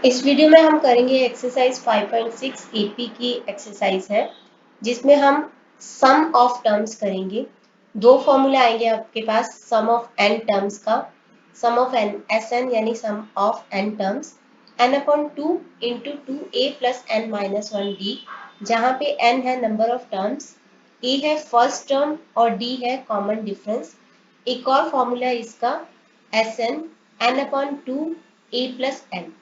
इस वीडियो में हम करेंगे एक्सरसाइज 5.6 एपी की एक्सरसाइज है जिसमें हम सम ऑफ टर्म्स करेंगे। दो फॉर्मूला आएंगे आपके पास सम ऑफ एन टर्म्स का, sum of n S n यानी sum of n terms n upon 2 into 2a plus n minus 1d, जहाँ पे n है नंबर ऑफ टर्म्स, a है फर्स्ट टर्म और d है कॉमन डिफरेंस। एक और फॉर्मूला इसका S n n upon 2 a plus n,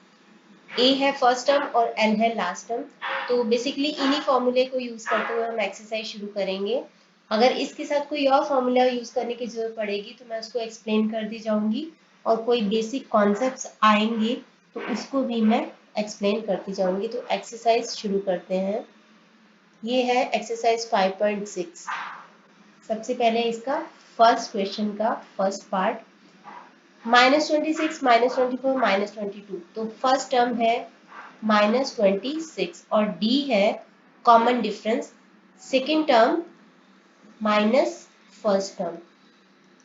a है फर्स्ट टर्म और एन है लास्ट टर्म। तो बेसिकली इन्हीं फॉर्मूले को यूज करते हुए हम एक्सरसाइज शुरू करेंगे। अगर इसके साथ कोई और फॉर्मूला यूज करने की जरूरत पड़ेगी तो मैं उसको एक्सप्लेन कर दी जाऊंगी, और कोई बेसिक कॉन्सेप्ट्स आएंगे तो उसको भी मैं एक्सप्लेन करती जाऊंगी। तो एक्सरसाइज शुरू करते हैं। ये है एक्सरसाइज 5.6। सबसे पहले इसका फर्स्ट क्वेश्चन का फर्स्ट पार्ट, -26 -24 -22। तो फर्स्ट टर्म है -26 और d है common difference, second term minus first term,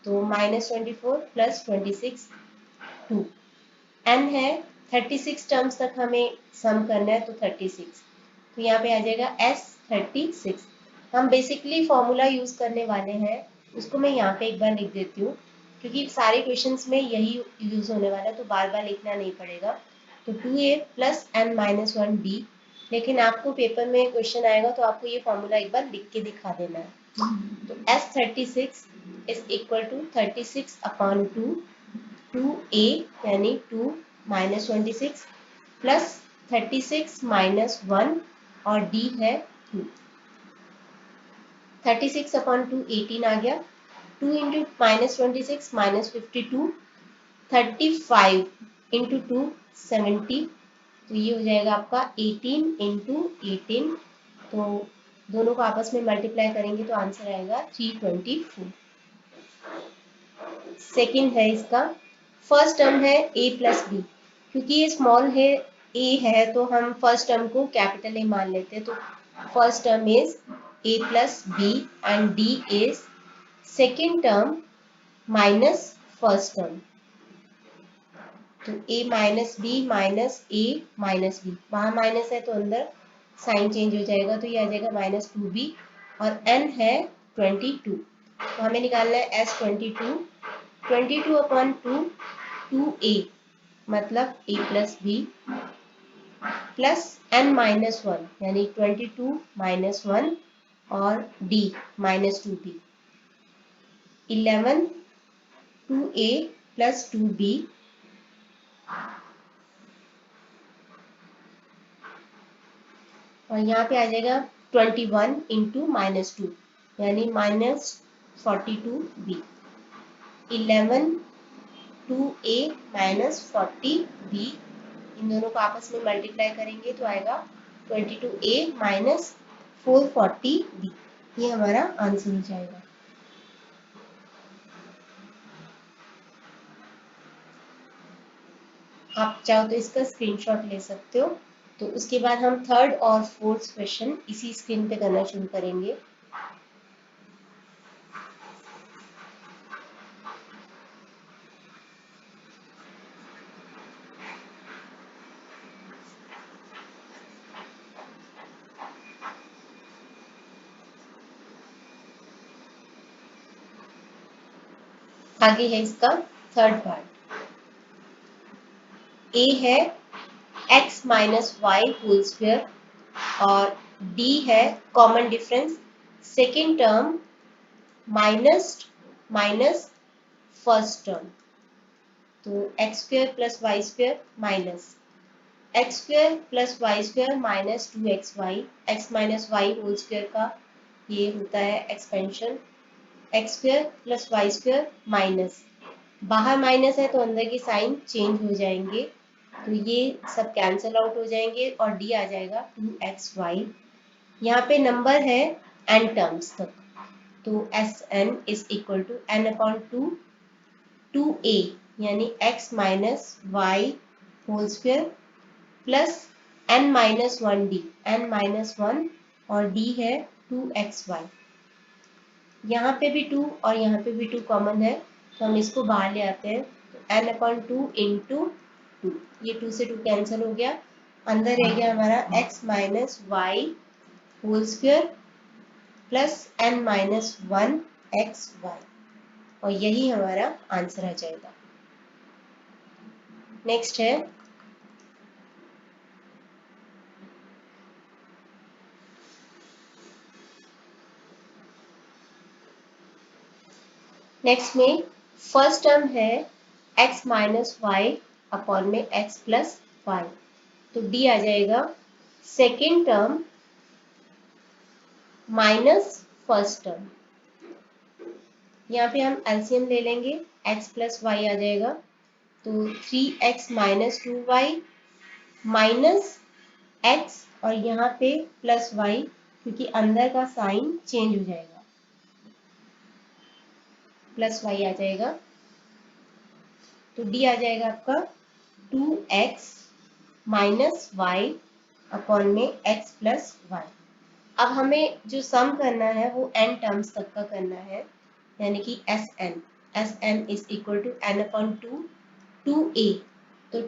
तो -24 प्लस 26 2, n है 36 टर्म्स तक हमें सम करना है तो 36, तो यहाँ पे आ जाएगा S36। हम बेसिकली फॉर्मूला यूज करने वाले हैं, उसको मैं यहाँ पे एक बार लिख देती हूँ क्योंकि सारे क्वेश्चंस में यही यूज होने वाला है तो बार बार लिखना नहीं पड़ेगा। तो 2a plus n minus 1d, लेकिन आपको पेपर में क्वेश्चन आएगा तो आपको ये फॉर्मूला एक बार लिख के दिखा देना है। तो S36 is equal to 36 upon 2a यानी 2 माइनस 26 प्लस 36 माइनस 1 और d है 2। 36 अपॉन 2 18 आ गया, 2 इंटू माइनस 26 माइनस 52, 35 इंटू 2 70, तो ये हो जाएगा आपका 18 इंटू 18। तो दोनों को आपस में मल्टीप्लाई करेंगे तो आंसर आएगा 324। सेकेंड है इसका फर्स्ट टर्म है a प्लस बी, क्योंकि ये स्मॉल है a है तो हम फर्स्ट टर्म को कैपिटल A मान लेते हैं। तो first term is a plus B and d is second term minus first term. तो a minus B minus a minus B, वहां माइनस है तो अंदर साइन चेंज हो जाएगा तो ये आ जाएगा -2b, और n है 22, तो हमें निकालना है S22। 22 अपॉन 2 2a मतलब a plus B plus n minus 1 यानी 22 माइनस 1 और d -2b, 11 2a plus 2b, और यहाँ पे आ जाएगा 21 इंटू -2 यानी -42b, 11 2a माइनस 40b, इन दोनों को आपस में मल्टीप्लाई करेंगे तो आएगा 22a माइनस 440b। ये हमारा आंसर हो जाएगा। आप चाहो तो इसका स्क्रीनशॉट ले सकते हो। तो उसके बाद हम थर्ड और फोर्थ क्वेश्चन इसी स्क्रीन पे करना शुरू करेंगे। आगे है इसका थर्ड पार्ट, a है x minus Y whole square और d है common difference, second term minus minus first term, तो x square plus y square minus x square plus y square minus 2xy, x minus Y whole square का ये होता है expansion, x square plus y square minus, बाहर minus है तो अंदर की साइन चेंज हो जाएंगे तो ये सब कैंसिल आउट हो जाएंगे और d आ जाएगा 2xy। यहाँ पे नंबर है n टर्म्स तक, तो S N is equal to N upon 2a यानी x minus Y whole square plus n minus 1d, n minus 1 और d है 2xy। यहाँ पे भी 2 और यहाँ पे भी 2 कॉमन है तो हम इसको बाहर ले आते हैं, तो n अपॉन 2 इंटू 2, ये 2 से 2 कैंसिल हो गया, अंदर रह गया हमारा x minus Y whole square plus n minus 1 X Y, और यही हमारा आंसर आ जाएगा। नेक्स्ट है नेक्स्ट में फर्स्ट टर्म है x माइनस वाई अपॉन में x प्लस वाई, तो d आ जाएगा second term minus first term. यहाँ पे हम एलसीएम ले लेंगे, x प्लस वाई आ जाएगा, तो 3x minus 2y minus x, और यहाँ पे प्लस y क्योंकि अंदर का साइन चेंज हो जाएगा, प्लस y आ जाएगा, तो d आ जाएगा आपका 2x माइनस वाई अपॉन में x प्लस वाई। अब हमें जो सम करना है वो n टर्म्स तक का करना है, यानी कि Sn is equal to n upon 2a, तो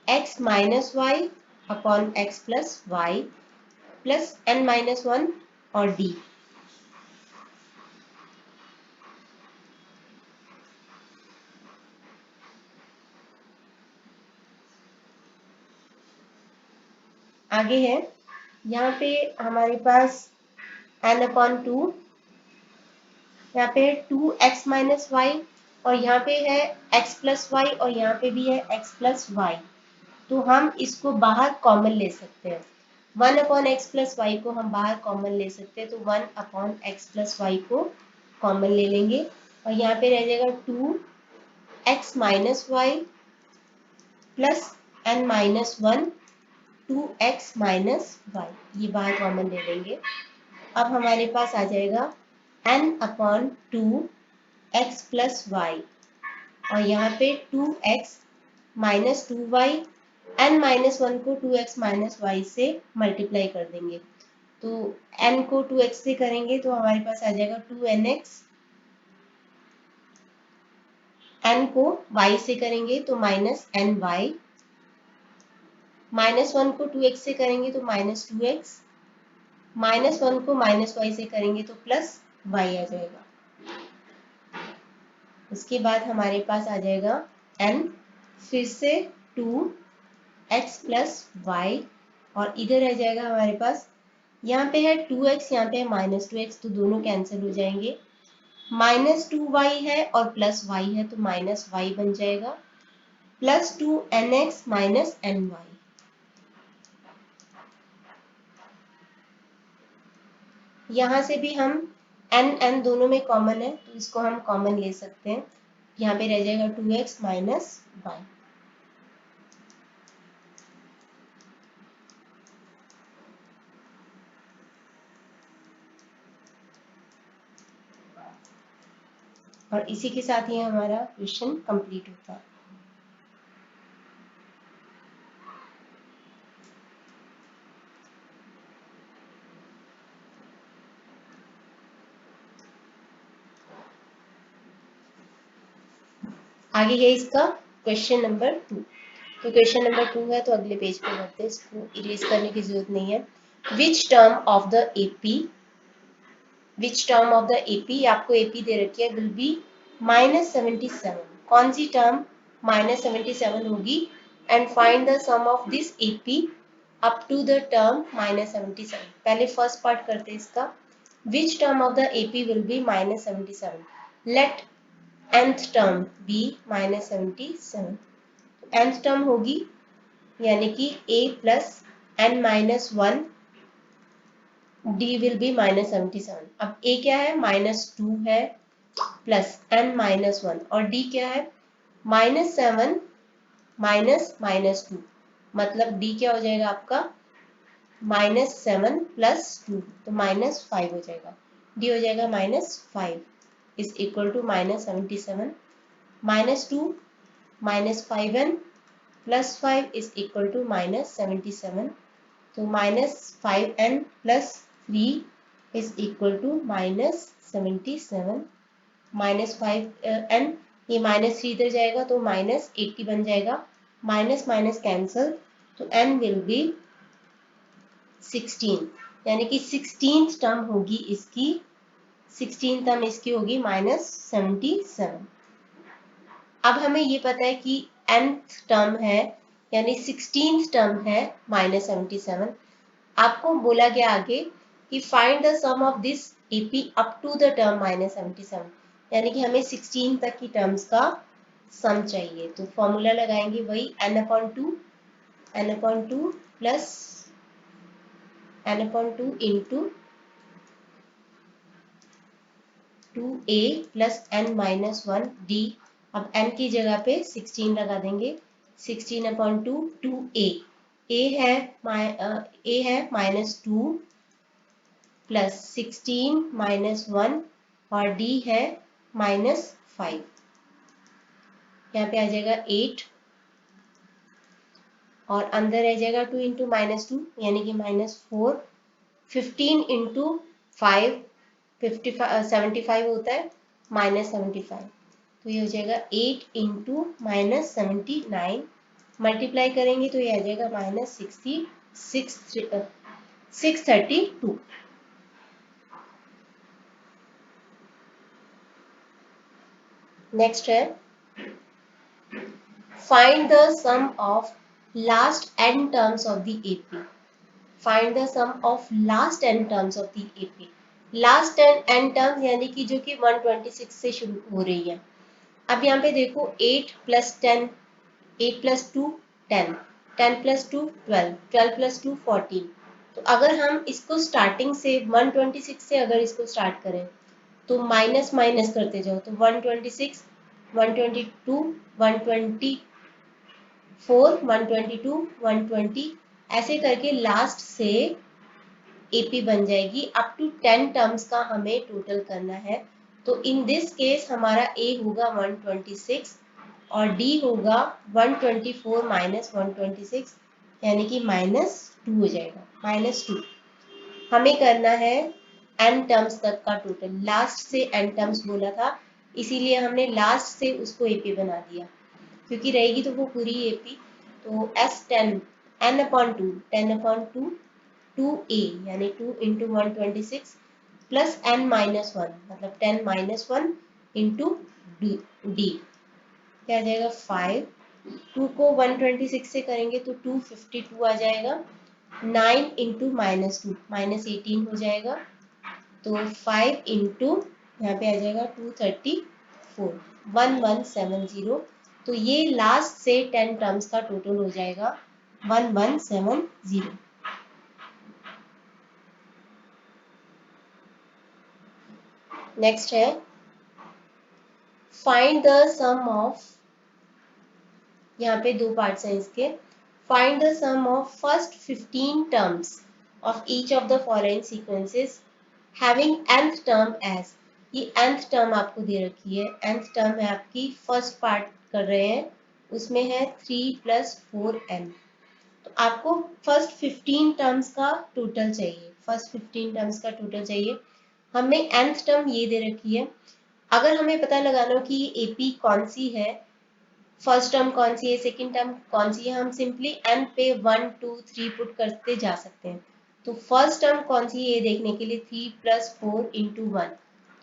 2x minus Y upon x plus Y plus n minus 1 और d। आगे है यहाँ पे हमारे पास n अपॉन 2, यहाँ पे 2x माइनस वाई, और यहाँ पे है x प्लस वाई, और यहाँ पे भी है x प्लस वाई, तो हम इसको बाहर कॉमन ले सकते हैं। 1 अपॉन एक्स प्लस वाई को हम बाहर कॉमन ले सकते हैं, तो 1 अपॉन एक्स प्लस वाई को कॉमन ले लेंगे, और यहाँ पे रह जाएगा 2x minus Y plus n minus 1 2x minus Y, ये बाहर कॉमन ले लेंगे। अब हमारे पास आ जाएगा n upon 2x plus Y, और यहाँ पे 2x minus 2y, n minus 1 को 2x माइनस वाई से मल्टीप्लाई कर देंगे, तो n को 2x से करेंगे तो हमारे पास आ जाएगा 2nx, n को y से करेंगे तो माइनस ny, माइनस 1 को 2x से करेंगे तो माइनस 2x, माइनस 1 को माइनस y से करेंगे तो प्लस y आ जाएगा। उसके बाद हमारे पास आ जाएगा n, फिर से 2x प्लस वाई, और इधर आ जाएगा हमारे पास, यहाँ पे है 2x, यहाँ पे है माइनस 2x, तो दोनों कैंसिल हो जाएंगे, माइनस 2y है और प्लस y है, तो माइनस y बन जाएगा, प्लस 2nx माइनस ny। यहाँ से भी हम n दोनों में कॉमन है, तो इसको हम कॉमन ले सकते हैं, यहाँ पे रह जाएगा 2x माइनस वाई। और इसी के साथ ही हमारा क्वेश्चन कंप्लीट होता है। आगे है इसका क्वेश्चन नंबर 2, तो क्वेश्चन नंबर 2 है, तो अगले पेज पे बढ़ते हैं, इसको इरेज करने की जरूरत नहीं है। विच टर्म ऑफ द एपी, आपको एपी दे रखी है, विल बी -77, कौन सी टर्म -77 होगी, and find the sum of this AP up to the term -77। पहले फर्स्ट पार्ट करते हैं इसका, which term of the AP will be -77, let nth term be -77, nth term होगी यानी कि a plus n minus 1, d will be -77। अब a क्या है, -2 है, प्लस n माइनस 1, और d क्या है, -7 माइनस -2, मतलब d क्या हो जाएगा आपका -7 प्लस 2, तो -5 हो जाएगा, d हो जाएगा -5 is equal to -77, -2 -5n plus 5 is equal to -77, तो -5n plus 3 is equal to -77, -5n ये -3 इधर जाएगा तो -80 बन जाएगा, माइनस माइनस कैंसल, तो n विल बी 16, यानी कि 16th टर्म होगी इसकी, 16th टर्म इसकी होगी -77। अब हमें ये पता है कि nth टर्म है यानी 16th टर्म है -77। आपको बोला गया आगे कि find the sum of this AP up to the term -77, यानी कि हमें 16 तक की टर्म्स का सम चाहिए। तो फॉर्मूला लगाएंगे वही n/2 plus n/2 into 2a plus n-1 d। अब n की जगह पे 16 लगा देंगे, 16/2 2a, a है -2 प्लस 16 -1 और d है -5। यहाँ पे आ जाएगा 8 और अंदर रह जाएगा 2 इंटू -2 यानी कि -4, 15 इंटू 5 75 होता है, -75, तो ये हो जाएगा 8 इंटू -79, मल्टीप्लाई करेंगे तो ये आ जाएगा -632। नेक्स्ट है find the sum of last n terms of the AP. Find the sum of last n terms of the AP. Last n terms यानी कि जो कि 126 से शुरू हो रही है। अब यहाँ पे देखो 8 + 10, 8 + 2 10, 10 + 2 12, 12 + 2 14। तो अगर हम इसको स्टार्टिंग से 126 से अगर इसको स्टार्ट करें तो माइनस माइनस करते जाओ, तो 126, 122, 124, 122, 120, ऐसे करके लास्ट से एपी बन जाएगी। अप टू 10 टर्म्स का हमें टोटल करना है। तो इन दिस केस हमारा ए होगा 126 और डी होगा 124 माइनस 126, यानी कि -2 हो जाएगा, -2। हमें करना है n टर्म्स तक का टोटल, लास्ट से n टर्म्स बोला था इसीलिए हमने लास्ट से उसको एपी बना दिया, क्योंकि रहेगी तो वो पूरी एपी। तो S10 n/2 10/2 2a यानी 2 इंटू 126 प्लस n-1 मतलब 10-1 इंटू डी, क्या आ जाएगा 5। 2 को 126 से करेंगे तो 252 आ जाएगा, 9 इंटू -2 -18 हो जाएगा, तो 5 इंटू यहाँ पे आ जाएगा 234 1170। तो ये लास्ट से 10 टर्म्स का टोटल हो जाएगा 1170। नेक्स्ट है फाइंड द सम ऑफ, यहाँ पे दो पार्ट्स हैं इसके। Find the sum of first 15 terms of each of the following sequences having nth term as. ये nth टर्म आपको दे रखी है, nth टर्म है आपकी, फर्स्ट पार्ट कर रहे हैं, उसमें है 3 + 4n। तो आपको फर्स्ट 15 टर्म्स का टोटल चाहिए, फर्स्ट 15 टर्म्स का टोटल चाहिए। हमें nth टर्म ये दे रखी है। अगर हमें पता लगाना हो कि ये एपी कौन सी है, फर्स्ट टर्म कौन सी है, सेकंड टर्म कौन सी है, हम सिंपली n पे 1 2 3 पुट करते जा सकते हैं। तो फर्स्ट टर्म कौन सी है ये देखने के लिए 3 + 4 × 1,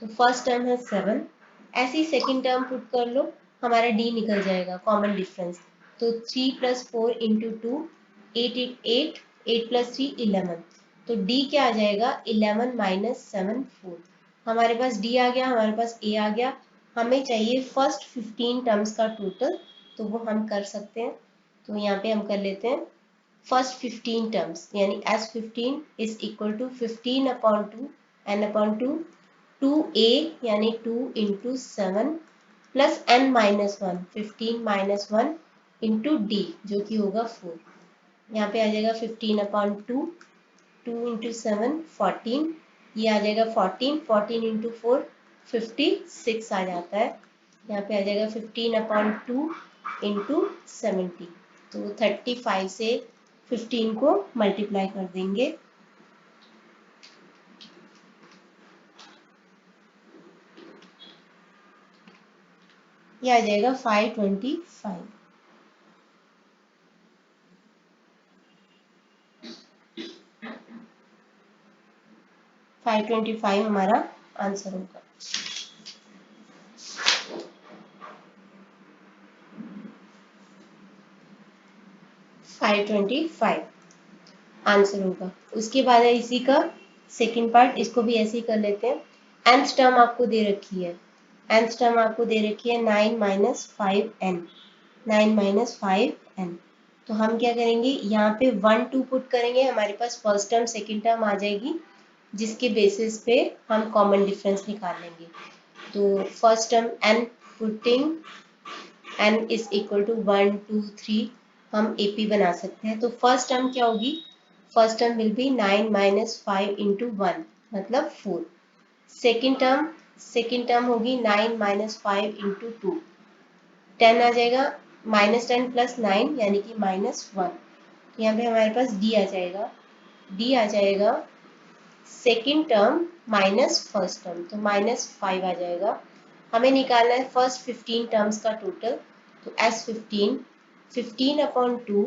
तो फर्स्ट टर्म है 7। ऐसे ही सेकंड टर्म पुट कर लो, हमारा d निकल जाएगा, कॉमन डिफरेंस। तो 3 + 4 × 2 8 8 8 + 3 11, तो d क्या आ जाएगा 11 - 7 4। हमारे पास d आ गया, हमारे पास a आ गया। हमें चाहिए फर्स्ट 15 टर्म्स का टोटल, तो वो हम कर सकते हैं। तो यहाँ पे हम कर लेते हैं फर्स्ट 15 टर्म्स, यानी S15 is equal to 15/2 n/2 2a यानी 2 × 7 प्लस n-1 15 - 1 इंटू d जो कि होगा 4। यहाँ पे आ जाएगा 15/2 2 × 7 14, ये आ जाएगा 14 14 × 4 56 आ जाता है। यहाँ पे आ जाएगा 15/2 इंटू 70, तो 35 से 15 को मल्टीप्लाई कर देंगे। ये आ जाएगा 525। हमारा आंसर होगा। आंसर होगा। उसके बाद है इसी का सेकंड पार्ट, इसको भी ऐसे ही कर लेते हैं। nth टर्म आपको दे रखी है, nth टर्म आपको दे रखी है 9 माइनस 5n, 9 माइनस 5n। तो हम क्या करेंगे, यहाँ पे 1 2 पुट करेंगे, हमारे पास फर्स्ट टर्म सेकंड टर्म आ जाएगी, जिसके बेसिस पे हम कॉमन डिफरेंस निकाल लेंगे। तो first term n putting n is equal to 1 2 3 हम AP बना सकते हैं। तो फर्स्ट टर्म क्या होगी, first term will be 9 minus 5 into 1 मतलब 4। सेकेंड टर्म होगी 9 माइनस 5 इंटू 2, 10 आ जाएगा, माइनस 10 प्लस 9 यानी कि माइनस 1। तो यहाँ पे हमारे पास D आ जाएगा, D आ जाएगा second term minus first term, तो माइनस 5 आ जाएगा। हमें निकालना है फर्स्ट 15 टर्म्स का टोटल, तो S15 15 अपॉन 2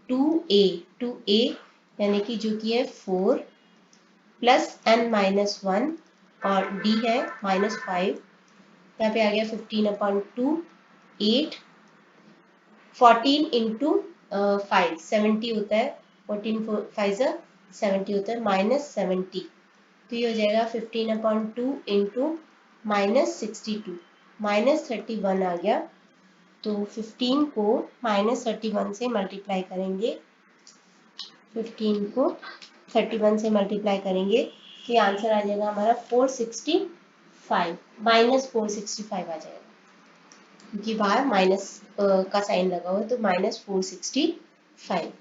2a यानी कि जो कि है 4 प्लस n माइनस 1 और D है माइनस 5। यहाँ पे आ गया 15 अपॉन 2 8, 14 इंटू 5 70 होता है, 14 5 70 होता है, माइनस 70। तो ये हो जाएगा 15 अपॉन 2 इंटू माइनस 62, माइनस 31 आ गया। तो 15 को माइनस 31 से मल्टीप्लाई करेंगे, 15 को 31 से मल्टीप्लाई करेंगे तो आंसर आ जाएगा हमारा 465, माइनस 465 आ जाएगा, क्योंकि बाहर माइनस का साइन लगा हुआ है, तो माइनस 465।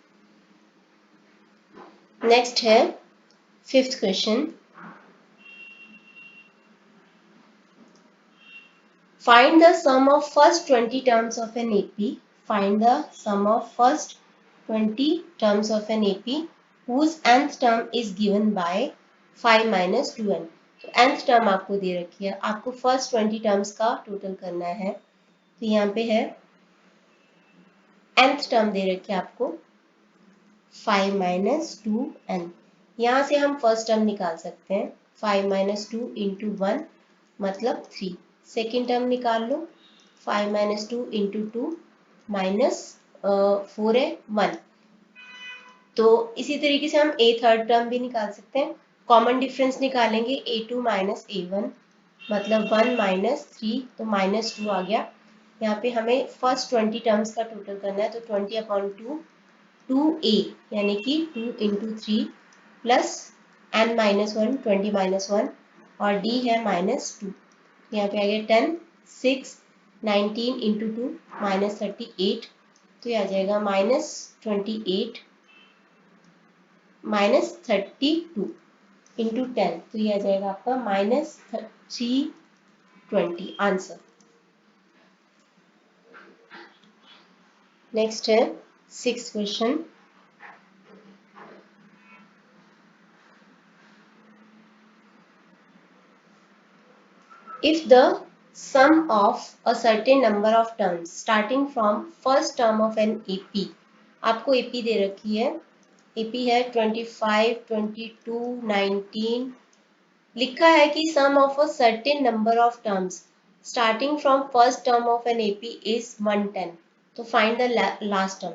नेक्स्ट है fifth question, find the sum of first 20 terms of an AP, find the sum of first 20 terms of an AP whose nth term is given by 5 minus 2n। तो nth term आपको दे रखी है, आपको first 20 terms का total करना है। तो यहाँ पे है nth टर्म दे रखी है आपको 5 माइनस 2n। यहाँ से हम फर्स्ट टर्म निकाल सकते हैं, 5 माइनस 2 इंटू 1 मतलब 3। सेकेंड टर्म निकाल लो, 5 माइनस 2 इंटू 2 माइनस 4 है 1। तो इसी तरीके से हम थर्ड टर्म भी निकाल सकते हैं। कॉमन डिफरेंस निकालेंगे, A2 माइनस A1 मतलब 1 माइनस 3, तो माइनस 2 आ गया। यहाँ पे हमें फर्स्ट 20 टर्म्स का टोटल करना है, तो 20 अपॉन 2 2a यानी कि 2 into 3 plus n minus 1 20 minus 1 और d है माइनस 2। यहाँ पे आ गया 10 6 19 इंटू 2 माइनस 38। तो ये आ जाएगा माइनस 28 माइनस 32 इंटू 10, तो ये आ जाएगा आपका माइनस 320 आंसर। नेक्स्ट है sixth question, if the sum of a certain number of terms starting from first term of an AP, आपको AP दे रखी है, AP है 25 22 19, लिखा है कि sum of a certain number of terms starting from first term of an AP is 110, तो find the last term।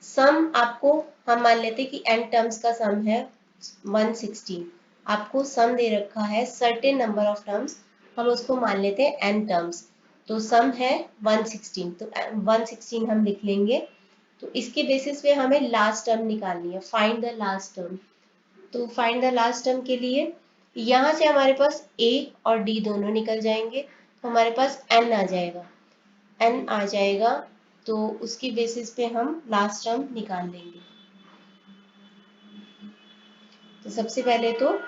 sum आपको हम मान लेते कि n terms का sum है 116, आपको sum दे रखा है certain number of terms, हम उसको मान लेते हैं n टर्म्स, तो सम है 116, तो 116 हम लिख लेंगे। तो इसके बेसिस पे हमें लास्ट टर्म निकालनी है, फाइंड द लास्ट टर्म। तो फाइंड द लास्ट टर्म के लिए यहाँ से हमारे पास a और d दोनों निकल जाएंगे, तो हमारे पास n आ जाएगा, n आ जाएगा, तो उसकी बेसिस पे हम लास्ट टर्म निकाल लेंगे। तो सबसे पहले तो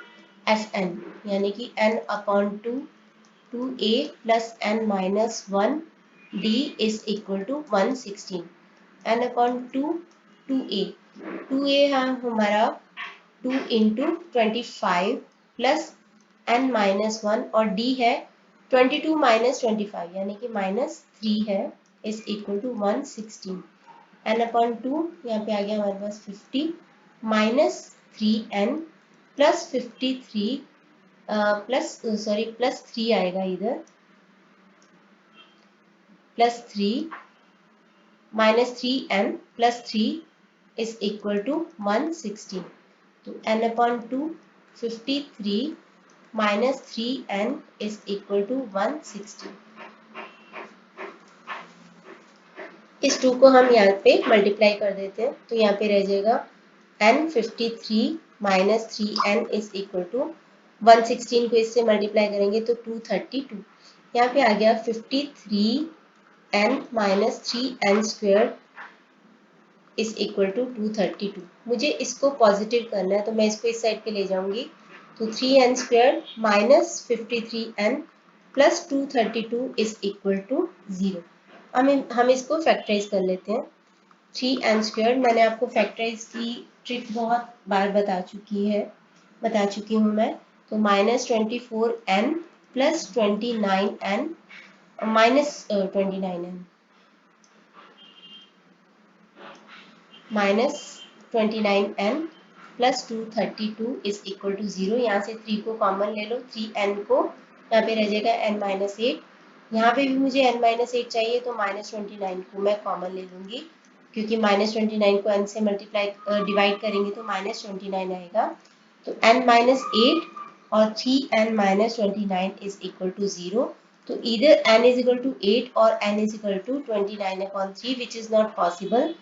Fn यानी कि n upon 2a plus n minus 1 d is equal to 116, n upon 2a है हमारा 2 इंटू 25 प्लस n माइनस 1 और d है 22 माइनस 25 यानी कि -3 है is equal to 116। n upon 2 यहाँ पे आ गया हमारे पास 50 माइनस 3n प्लस 53 प्लस 3 आएगा इधर, plus 3 minus 3n plus 3 is equal to 116। तो n upon 2 53 minus 3n is equal to 116। इस 2 को हम यहाँ पे मल्टीप्लाई कर देते हैं, तो यहाँ पे रह जाएगा n 53 minus 3n is equal to 116 को इससे मल्टीप्लाई करेंगे तो 232। यहाँ पे आ गया 53n minus 3n square is equal to 232। मुझे इसको पॉजिटिव करना है तो मैं इसको इस साइड पे ले जाऊंगी, तो 3n square minus 53n plus 232 is equal to 0। हम इसको फैक्टराइज कर लेते हैं। 3n स्क्वायर, मैंने आपको फैक्टराइज की ट्रिक बहुत बार बता चुकी हूँ मैं। तो -24n plus 29n minus 29n minus 29n plus 232 is equal to 0। यहाँ से 3 को कॉमन ले लो, 3n को यहाँ पे रह जाएगा n माइनस 8। यहाँ पे भी मुझे n माइनस 8 चाहिए तो -29 को मैं कॉमन ले लूँगी, क्योंकि -29 को n से डिवाइड करेंगे तो -29 आएगा। तो n माइनस 8 और 3n minus 29 is equal to 0। तो इधर n इज इक्वल टू 8 और n is equal to 29/3 which is not possible,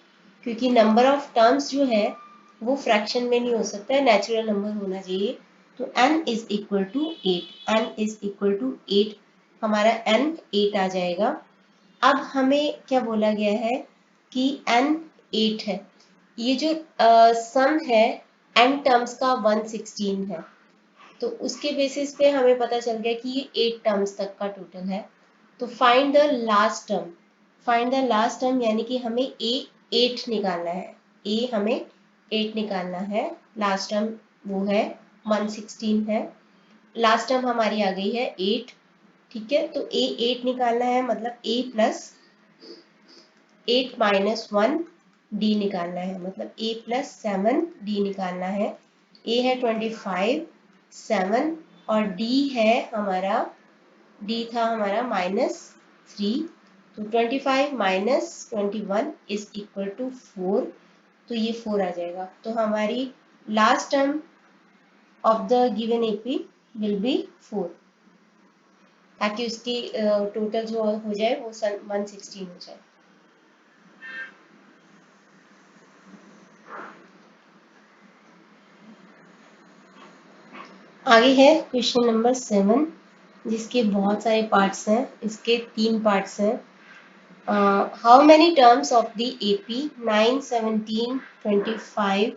क्योंकि नंबर ऑफ टर्म्स जो है वो फ्रैक्शन में नहीं हो सकता है, नेचुरल नंबर होना चाहिए। तो n is equal to 8, n is equal to 8, हमारा n 8 आ जाएगा। अब हमें क्या बोला गया है कि n 8 है। ये जो सम है n टर्म्स का 116 है, तो उसके बेसिस पे हमें पता चल गया कि ये 8 टर्म्स तक का टोटल है। तो find the last term, find the last term यानी कि हमें a 8 निकालना है, a हमें 8 निकालना है। लास्ट टर्म वो है 116 है, लास्ट टर्म हमारी आ गई है 8। ठीक है, तो a 8 निकालना है, मतलब a प्लस 8 माइनस 1 d निकालना है, मतलब a प्लस 7 d निकालना है। a है 25 7 और d है हमारा, d था हमारा -3। तो 25 माइनस 21 इज इक्वल टू 4, तो ये 4 आ जाएगा। तो हमारी last term of the given AP will B 4, ताकि उसकी टोटल जो हो जाए वो 116 हो जाए। आगे है क्वेश्चन नंबर 7, जिसके बहुत सारे पार्ट्स हैं। इसके 3 पार्ट्स हैं। How many terms of the AP 9, 17, 25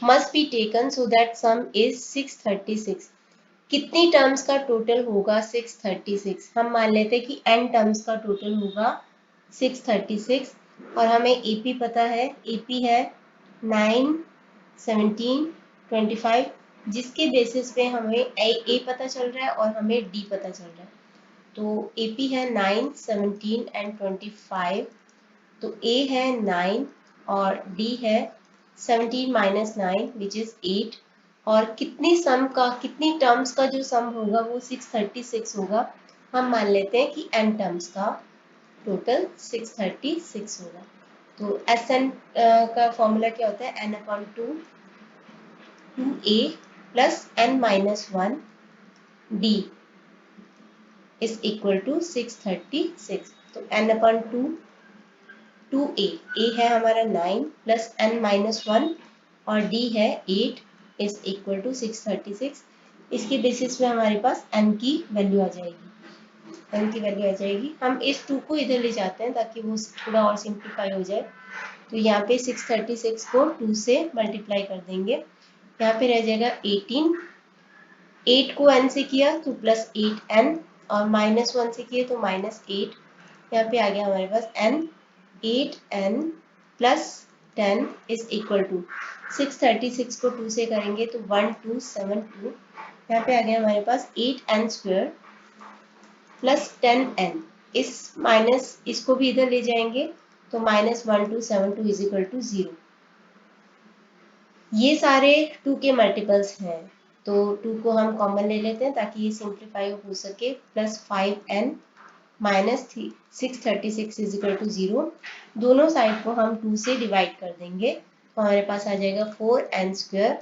must be taken so that some is 636। कितनी टर्म्स का टोटल होगा 636? हम मान लेते हैं कि n टर्म्स का टोटल होगा 636 और हमें एपी पता है, एपी है 9, 17, 25, जिसके बेसिस पे हमें ए पता चल रहा है और हमें डी पता चल रहा है। तो एपी है 9, 17 एंड 25। तो ए है 9 और डी है 17 माइनस 9 विच इज 8। और कितनी टर्म्स का जो सम होगा वो 636 होगा। हम मान लेते हैं कि n टर्म्स का टोटल 636 होगा। तो एस एन का फॉर्मूला क्या होता है, n upon 2a plus n minus 1 d is equal to 636। तो n अपॉन 2a, a है हमारा 9 प्लस n माइनस 1 और d है 8 इज इक्वल टू 636। इसके बेसिस पे हमारे पास n की वैल्यू आ जाएगी, n की वैल्यू आ जाएगी। हम इस 2 को इधर ले जाते हैं ताकि वो थोड़ा और सिंप्लीफाई हो जाए। तो यहाँ पे 636 को 2 से मल्टीप्लाई कर देंगे, यहाँ पे रह जाएगा 18। 8 को n से किया तो प्लस 8n और माइनस 1 से किए तो -8। यहाँ पे आ गया हमारे पास n, 8n plus 10 is equal to 636 को 2 से करेंगे तो 1272। यहाँ पे आ गया हमारे पास 8n स्क्वायर प्लस 10n, इस माइनस इसको भी इधर ले जाएंगे तो -1272 इज इक्वल टू 0। ये सारे 2 के मल्टीपल्स हैं, तो 2 को हम कॉमन ले लेते हैं ताकि ये सिंप्लीफाई हो सके। Plus 5n minus 636 is equal to 0। दोनों साइड को हम 2 से डिवाइड कर देंगे तो हमारे पास आ जाएगा 4n square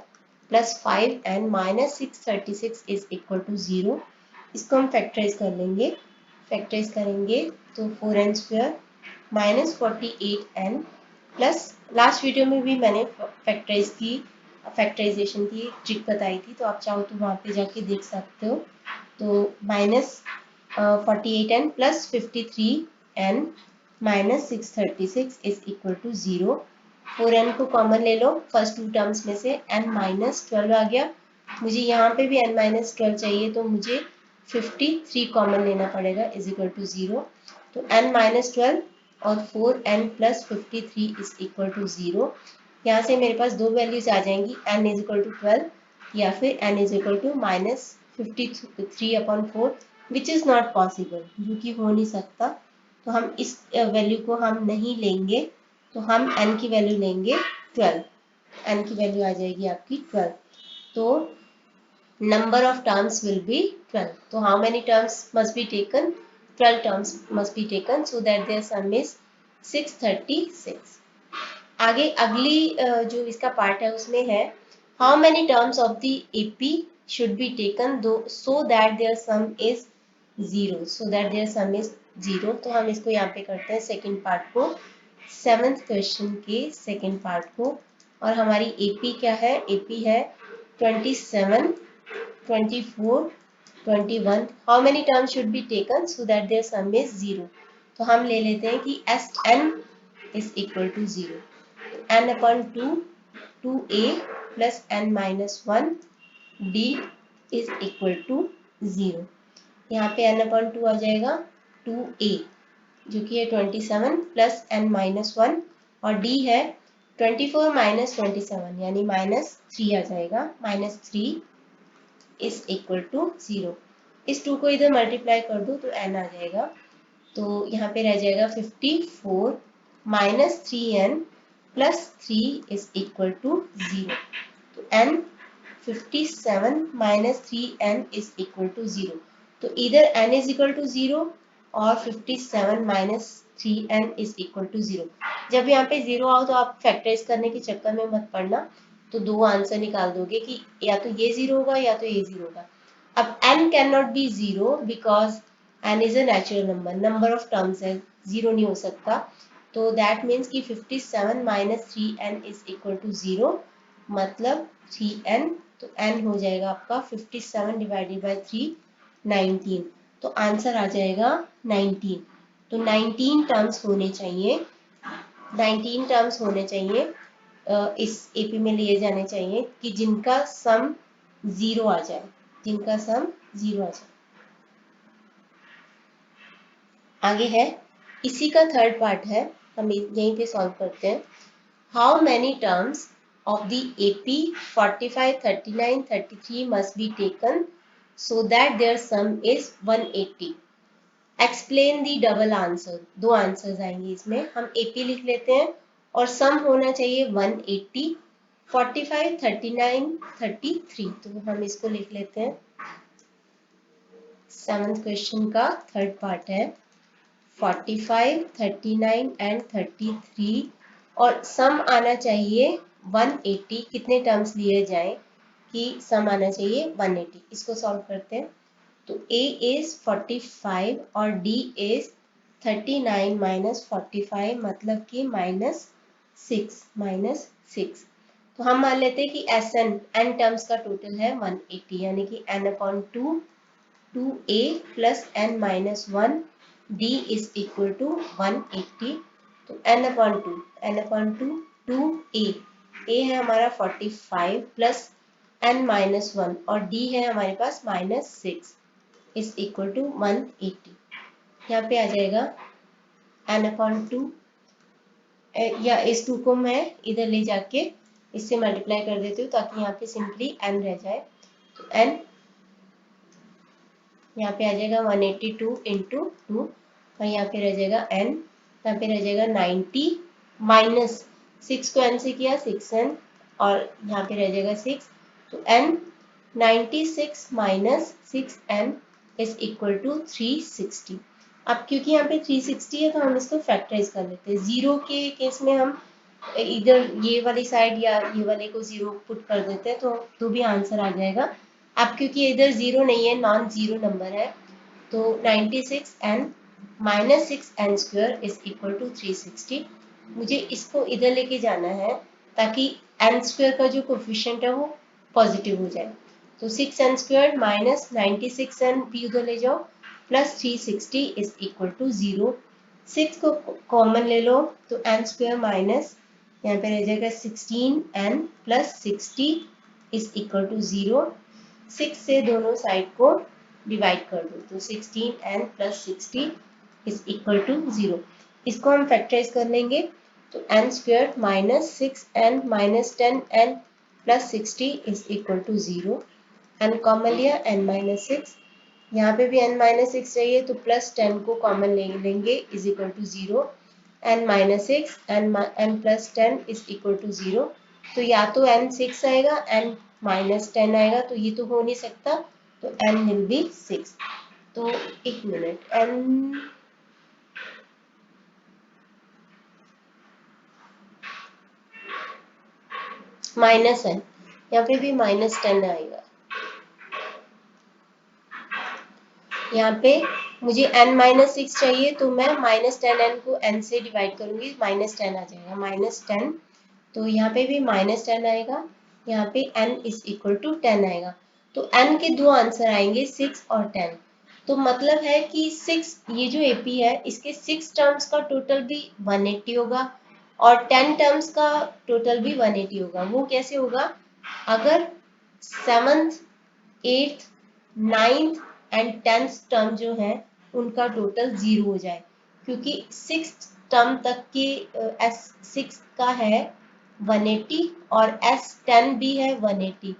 plus 5n minus 636 is equal to 0। इसको हम फैक्टराइज कर लेंगे, फैक्टराइज करेंगे तो 4n square minus 48n plus, last video में भी मैंने फैक्टराइजेशन की ट्रिक बताई थी, तो आप चाहो तो वहाँ पे जाके देख सकते हो। तो minus 48n plus 53n minus 636 is equal to 0। 4n को कॉमन ले लो फर्स्ट 2 टर्म्स में से, n माइनस 12 आ गया। मुझे यहाँ पे भी n माइनस 12 चाहिए तो मुझे 53 कॉमन लेना पड़ेगा इज इक्वल टू 0। तो n माइनस 12 और 4n plus 53 is equal to 0। यहाँ से मेरे पास दो वैल्यूज आ जाएंगी, n इज इक्वल टू 12 या फिर n is equal to minus 53/4, which is not possible, जो कि हो नहीं सकता। तो हम इस वैल्यू को हम नहीं लेंगे, तो हम n की वैल्यू लेंगे 12। n की वैल्यू आ जाएगी आपकी 12। तो number of terms will be 12. So how many terms must be taken? 12 terms must be taken so that their sum is 636. आगे अगली जो इसका पार्ट है उसमें है how many terms of the AP should be taken so that their sum is 0. So that their sum is 0. तो हम इसको यहाँ पे करते हैं सेकंड पार्ट को, 7th क्वेश्चन के सेकंड पार्ट को। और हमारी AP क्या है? AP है 27, 24, 21. How many terms should be taken so that their sum is 0? तो हम ले लेते हैं कि Sn is equal to 0. n upon 2, 2a plus n minus 1 d is equal to 0. यहाँ पे n upon 2 आ जाएगा 2a जो कि है 27 प्लस n माइनस 1 और d है 24 माइनस 27 यानी -3 आ जाएगा, -3 इज इक्वल टू 0। इस 2 को इधर मल्टीप्लाई कर दो तो n आ जाएगा, तो यहाँ पे रह जाएगा 54 minus 3n plus 3 is equal to 0। तो n 57 minus 3n is equal to 0। तो इधर n इज इक्वल टू 0 और 57 minus 3n is equal to 0। जब यहाँ पे 0 आओ तो आप फैक्टराइज करने के चक्कर में मत पड़ना, तो दो आंसर निकाल दोगे कि या तो ये 0 होगा या तो ये 0 होगा। अब n can not be 0 because n is a natural number, number of terms है, 0 नहीं हो सकता। तो दैट मीन्स कि 57 minus 3n is equal to 0, मतलब 3n। तो n हो जाएगा आपका 57 डिवाइडेड बाई 3, 19। तो आंसर आ जाएगा 19। तो 19 टर्म्स होने चाहिए, 19 टर्म्स होने चाहिए इस एपी में लिए जाने चाहिए कि जिनका सम 0 आ जाए, जिनका सम 0 आ जाए। आगे है, इसी का थर्ड पार्ट है, हम यहीं पे सॉल्व करते हैं। How many terms of the AP 45, 39, 33 must be taken so that their sum is 180. Explain the double answer. दो आंसर्स आएंगे इसमें, हम AP लिख लेते हैं और सम होना चाहिए 180, 45, 39, 33। तो हम इसको लिख लेते हैं। 7th क्वेश्चन का थर्ड पार्ट है 45, 39 एंड 33 और सम आना चाहिए 180। कितने टर्म्स लिए जाएं कि सम आना चाहिए 180। इसको सॉल्व करते हैं। तो A इज 45 और D इज 39 माइनस 45, मतलब कि -6। तो हम मान लेते हैं कि Sn n टर्म्स का टोटल है 180, यानी कि n/2 2a plus n minus 1 d is equal to 180। तो n/2 2a, a है हमारा 45 प्लस n माइनस 1 और d है हमारे पास -6 इज इक्वल टू 180। यहाँ पे आ जाएगा n/2, या इस 2 को मैं इधर ले जाके इससे मल्टीप्लाई कर देती हूँ ताकि यहाँ पे सिंपली n रह जाए। तो n यहाँ पे आ जाएगा 182 इंटू 2 और यहाँ पे रह जाएगा n, यहाँ पे रह जाएगा 90 माइनस 6 को n से किया 6n और यहाँ पे रह जाएगा 6, तो n 96 minus 6n is equal to 360। अब क्योंकि यहाँ पे 360 है तो हम इसको फैक्टराइज कर लेते हैं। जीरो के केस में हम इधर ये वाली साइड या ये वाले को जीरो पुट कर देते हैं तो भी आंसर आ जाएगा। अब क्योंकि इधर जीरो नहीं है, नॉन जीरो नंबर है, तो 96n minus 6n square is equal to 360। मुझे इसको इधर लेके जाना है ताकि n स्क्वायर का जो कोफिशिएंट है वो पॉजिटिव हो जाए। तो 6n स्क्वायर माइनस 96n भी उधर ले जाओ प्लस 360 इज इक्वल टू 0। 6 को कॉमन ले लो तो n स्क्वायर माइनस यहाँ पे रह जाएगा 16n plus 60 is equal to 0। 6 से दोनों साइड को डिवाइड कर दो तो 16n plus 60 is equal to 0। इसको हम फैक्टराइज कर लेंगे तो n square minus 6n minus 10n plus 60 is equal to 0। n common लिया n माइनस 6, यहाँ पे भी n माइनस 6 चाहिए तो प्लस 10 को कॉमन ले लेंगे is equal to 0। n minus 6 n plus 10 is equal to 0। तो या तो n 6 आएगा n माइनस 10 आएगा, तो ये तो हो नहीं सकता, तो n विल बी 6। तो एक मिनट, n माइनस n, यहाँ पे भी माइनस 10 आएगा। यहाँ पे मुझे n माइनस 6 चाहिए तो मैं माइनस 10n को n से डिवाइड करूंगी, माइनस 10 आ जाएगा, माइनस 10। तो यहाँ पे भी माइनस 10 आएगा, यहाँ पे n इज इक्वल टू 10 आएगा। तो n के दो आंसर आएंगे 6 और 10। तो मतलब है कि 6, ये जो AP है इसके 6 टर्म्स का टोटल भी 180 होगा और 10 टर्म्स का टोटल भी 180 होगा। वो कैसे होगा? अगर 7th 8th 9th and 10th term जो है उनका टोटल 0 हो जाए, क्योंकि 6th टर्म तक की S6 का है 180 और S10 भी है 180।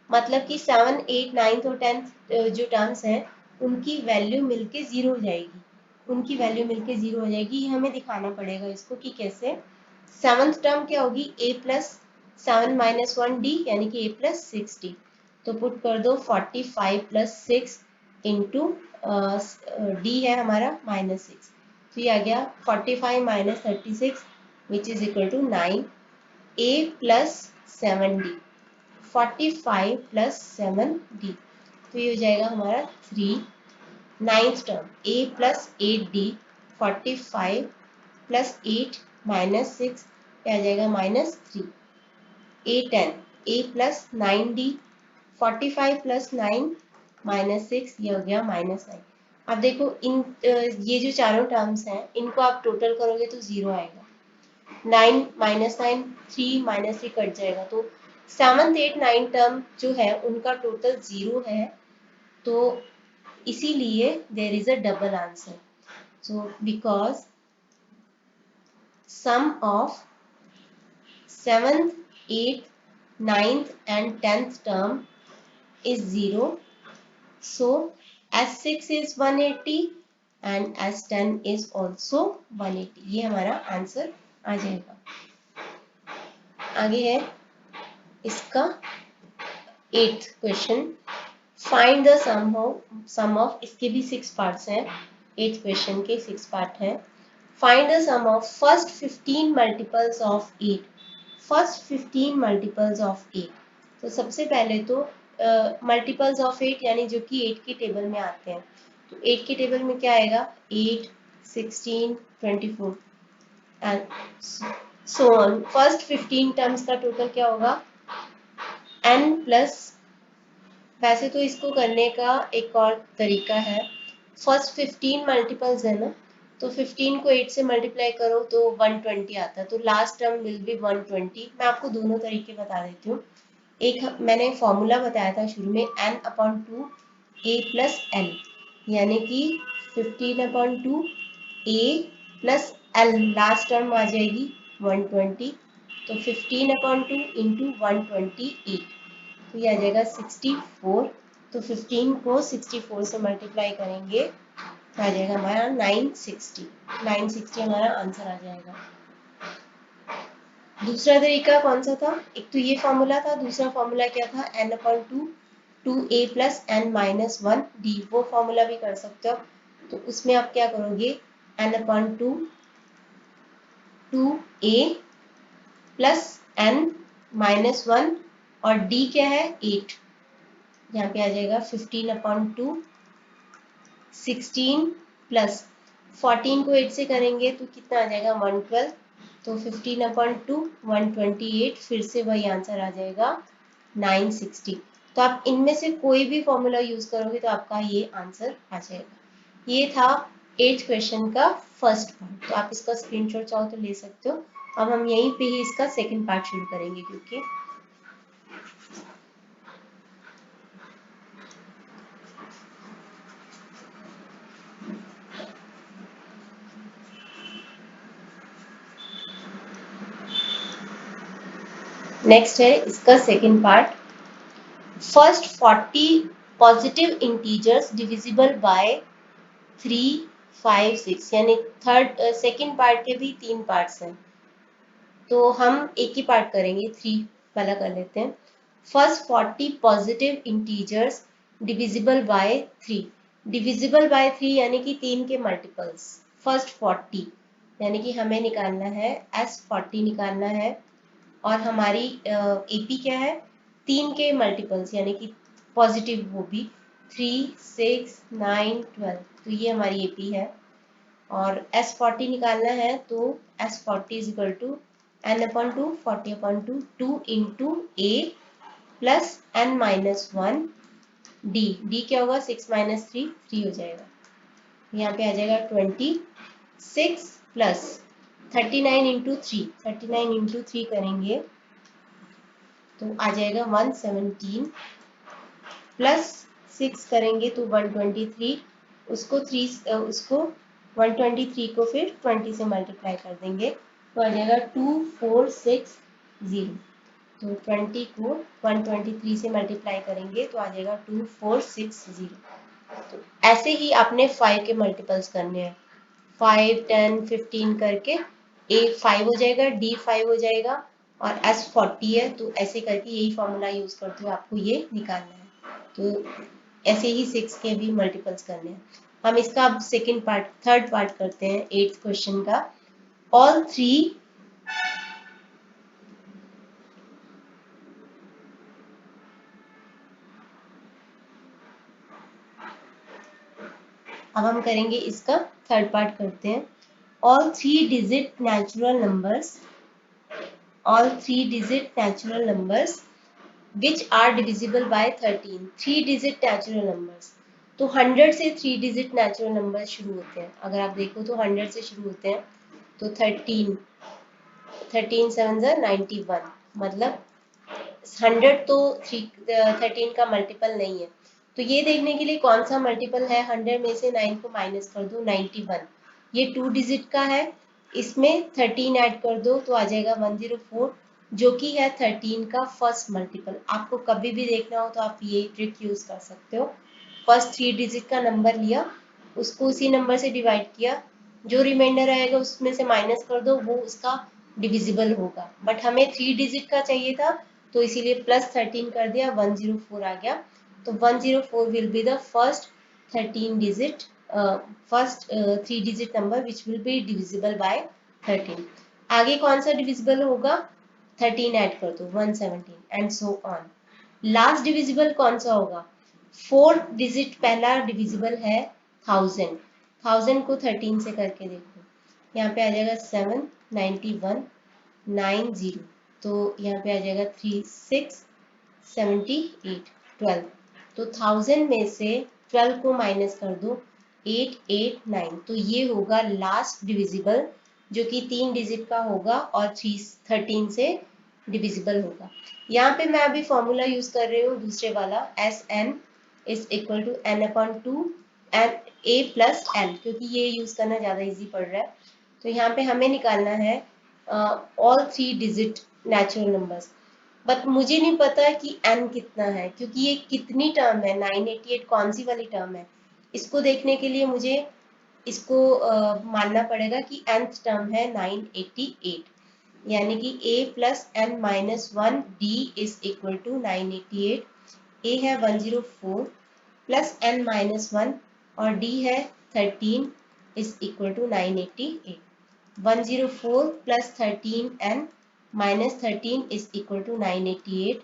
मतलब कि 7 8 9 और 10 जो टर्म्स हैं उनकी वैल्यू मिलके 0 हो जाएगी, उनकी वैल्यू मिलके 0 हो जाएगी। ये हमें दिखाना पड़ेगा इसको कि कैसे। 7th टर्म क्या होगी? a प्लस 7 माइनस 1 d यानी कि a प्लस 6d। तो पुट कर दो 45 प्लस 6 इंटू डी है हमारा माइनस 6, तो ये आ गया 45 minus 36 which is equal to 9। a plus 7d, 45 plus 7d, तो ये हो जाएगा हमारा 3। 9th term a plus 8d, 45 plus 8 minus 6 आ जाएगा minus 3। a10 a plus 9d, 45 plus 9 minus 6, ये हो गया माइनस 9। अब देखो इन ये जो चारों टर्म्स हैं इनको आप टोटल करोगे तो 0 आएगा। 9 माइनस 9 3 माइनस 3 कट जाएगा, तो 7th 8 9 टर्म जो है उनका टोटल 0 है, तो इसीलिए there is a double answer. So because sum of 7th 8th 9th and 10th term is 0, so S6 is 180 and S10 is also 180। ये हमारा आंसर आ जाएगा। आगे है इसका 8th question, find the sum of, इसके भी 6 पार्ट्स हैं, 8th question के 6 पार्ट हैं। Find the sum of first 15 multiples of 8, first 15 multiples of 8। तो सबसे पहले तो मल्टीपल्स ऑफ 8 यानी जो कि 8 के टेबल में आते हैं, तो 8 के टेबल में क्या आएगा? 8 16 24 and so on. First 15 terms का टोटल क्या होगा? n प्लस, वैसे तो इसको करने का एक और तरीका है, फर्स्ट 15 मल्टीपल्स है ना, तो 15 को 8 से मल्टीप्लाई करो तो 120 आता है, तो लास्ट टर्म विल बी 120। मैं आपको दोनों तरीके बता देती हूँ। एक मैंने फॉर्मूला बताया था शुरू में, n/2 a प्लस l, यानी कि 15/2 a प्लस l, लास्ट टर्म आ जाएगी 120, तो 15/2 इंटू 128, तो ये आ जाएगा 64। तो 15 को 64 से मल्टीप्लाई करेंगे तो आ जाएगा हमारा 960 हमारा आंसर आ जाएगा। दूसरा तरीका कौन सा था? एक तो ये फॉर्मूला था, दूसरा फॉर्मूला क्या था? n/2 2a + n-1d, वो फॉर्मूला भी कर सकते हो। तो उसमें आप क्या करोगे? n/2 2a + n-1 और d क्या है? 8। यहाँ पे आ जाएगा 15/2 16 प्लस 14 को 8 से करेंगे तो कितना आ जाएगा? 112। तो 15/2 128, फिर से वही आंसर आ जाएगा 960। तो आप इनमें से कोई भी फॉर्मूला यूज करोगे तो आपका ये आंसर आ जाएगा। ये था 8th क्वेश्चन का फर्स्ट पार्ट। तो आप इसका स्क्रीनशॉट चाहो तो ले सकते हो। अब हम यहीं पे ही इसका सेकंड पार्ट शुरू करेंगे क्योंकि नेक्स्ट है इसका second part. First 40 positive integers divisible by 3 5 6, यानी थर्ड सेकंड पार्ट के भी 3 पार्ट्स हैं, तो हम एक ही पार्ट करेंगे, 3 वाला कर लेते हैं। First 40 positive integers divisible by 3, divisible by 3 यानी कि 3 के मल्टीपल्स। फर्स्ट 40 यानी कि हमें निकालना है S40 निकालना है, और हमारी एपी क्या है? 3 के मल्टीपल्स यानी कि पॉजिटिव, वो भी 3 6 9 12, तो ये हमारी एपी है। और S40 निकालना है तो S40 is equal to n/2 40/2 2 into a plus n-1 d क्या होगा? 6 - 3 3 हो जाएगा। यहाँ पे आ जाएगा 26 प्लस 39 इंटू 3, 39 इंटू 3 करेंगे तो आ जाएगा 117 प्लस 6 करेंगे तो 123, उसको 123 को फिर 20 से मल्टीप्लाई कर देंगे तो आ जाएगा 2460। तो 20 को 123 से मल्टीप्लाई करेंगे तो आ जाएगा 2460। तो ऐसे ही आपने 5 के मल्टीपल्स करने हैं, 5 10 15 करके a 5 हो जाएगा, d 5 हो जाएगा, और S40 है, तो ऐसे करके यही फॉर्मूला यूज करते हुए आपको ये निकालना है। तो ऐसे ही 6 के भी मल्टीपल्स करने हैं। हम इसका अब थर्ड पार्ट करते हैं 8th क्वेश्चन का। ऑल 3 अब हम करेंगे इसका थर्ड पार्ट करते हैं। All 3 digit natural numbers, all 3 digit natural numbers which are divisible by 13, 3 digit natural numbers। तो 100 से 3 digit natural numbers शुरू होते हैं। अगर आप देखो तो 100 से शुरू होते हैं, तो 13 7 91, मतलब 100 तो 13 का मल्टीपल नहीं है। तो ये देखने के लिए कौन सा मल्टीपल है, 100 में से 9 को माइनस कर दो, 91, ये 2 डिजिट का है, इसमें 13 ऐड कर दो तो आ जाएगा 104, जो कि है 13 का फर्स्ट मल्टीपल। आपको कभी भी देखना हो तो आप ये ट्रिक यूज कर सकते हो। फर्स्ट 3 डिजिट का नंबर लिया, उसको उसी नंबर से डिवाइड किया, जो रिमाइंडर आएगा उसमें से माइनस कर दो, वो उसका डिविजिबल होगा। बट हमें 3 डिजिट का चाहिए था, तो इसीलिए प्लस 13 कर दिया, 104 आ गया। तो 104 will be the first 13 digit first 3 digit number which will be divisible by 13। आगे कौन सा डिविजिबल होगा? 13 ऐड कर दो, 117 and so on. Last divisible कौन सा होगा? 4 डिजिट पहला डिविजिबल है 1000, 1000 को 13 से करके देखो, यहाँ पे आ जाएगा 7 91 90, तो यहाँ पे आ जाएगा 3 6 78 12, तो 1000 में से 12 को माइनस कर दो, 889, तो ये होगा लास्ट डिविजिबल, जो कि 3 डिजिट का होगा और 13 से डिविजिबल होगा। यहाँ पे मैं अभी फॉर्मूला यूज कर रही हूँ दूसरे वाला, Sn is equal to n/2 a plus n, क्योंकि ये यूज करना ज्यादा इजी पड़ रहा है। तो यहाँ पे हमें निकालना है all 3 digit natural numbers. But मुझे नहीं पता कि n कितना है, क्योंकि ये कितनी टर्म है, 988 कौन सी वाली टर्म है। इसको देखने के लिए मुझे इसको मानना पड़ेगा कि nth टर्म है 988, यानी कि a plus n minus 1 d is equal to 988। a है 104 प्लस n माइनस 1 और d है 13 is equal to 988। 104 plus 13n minus 13 is equal to 988।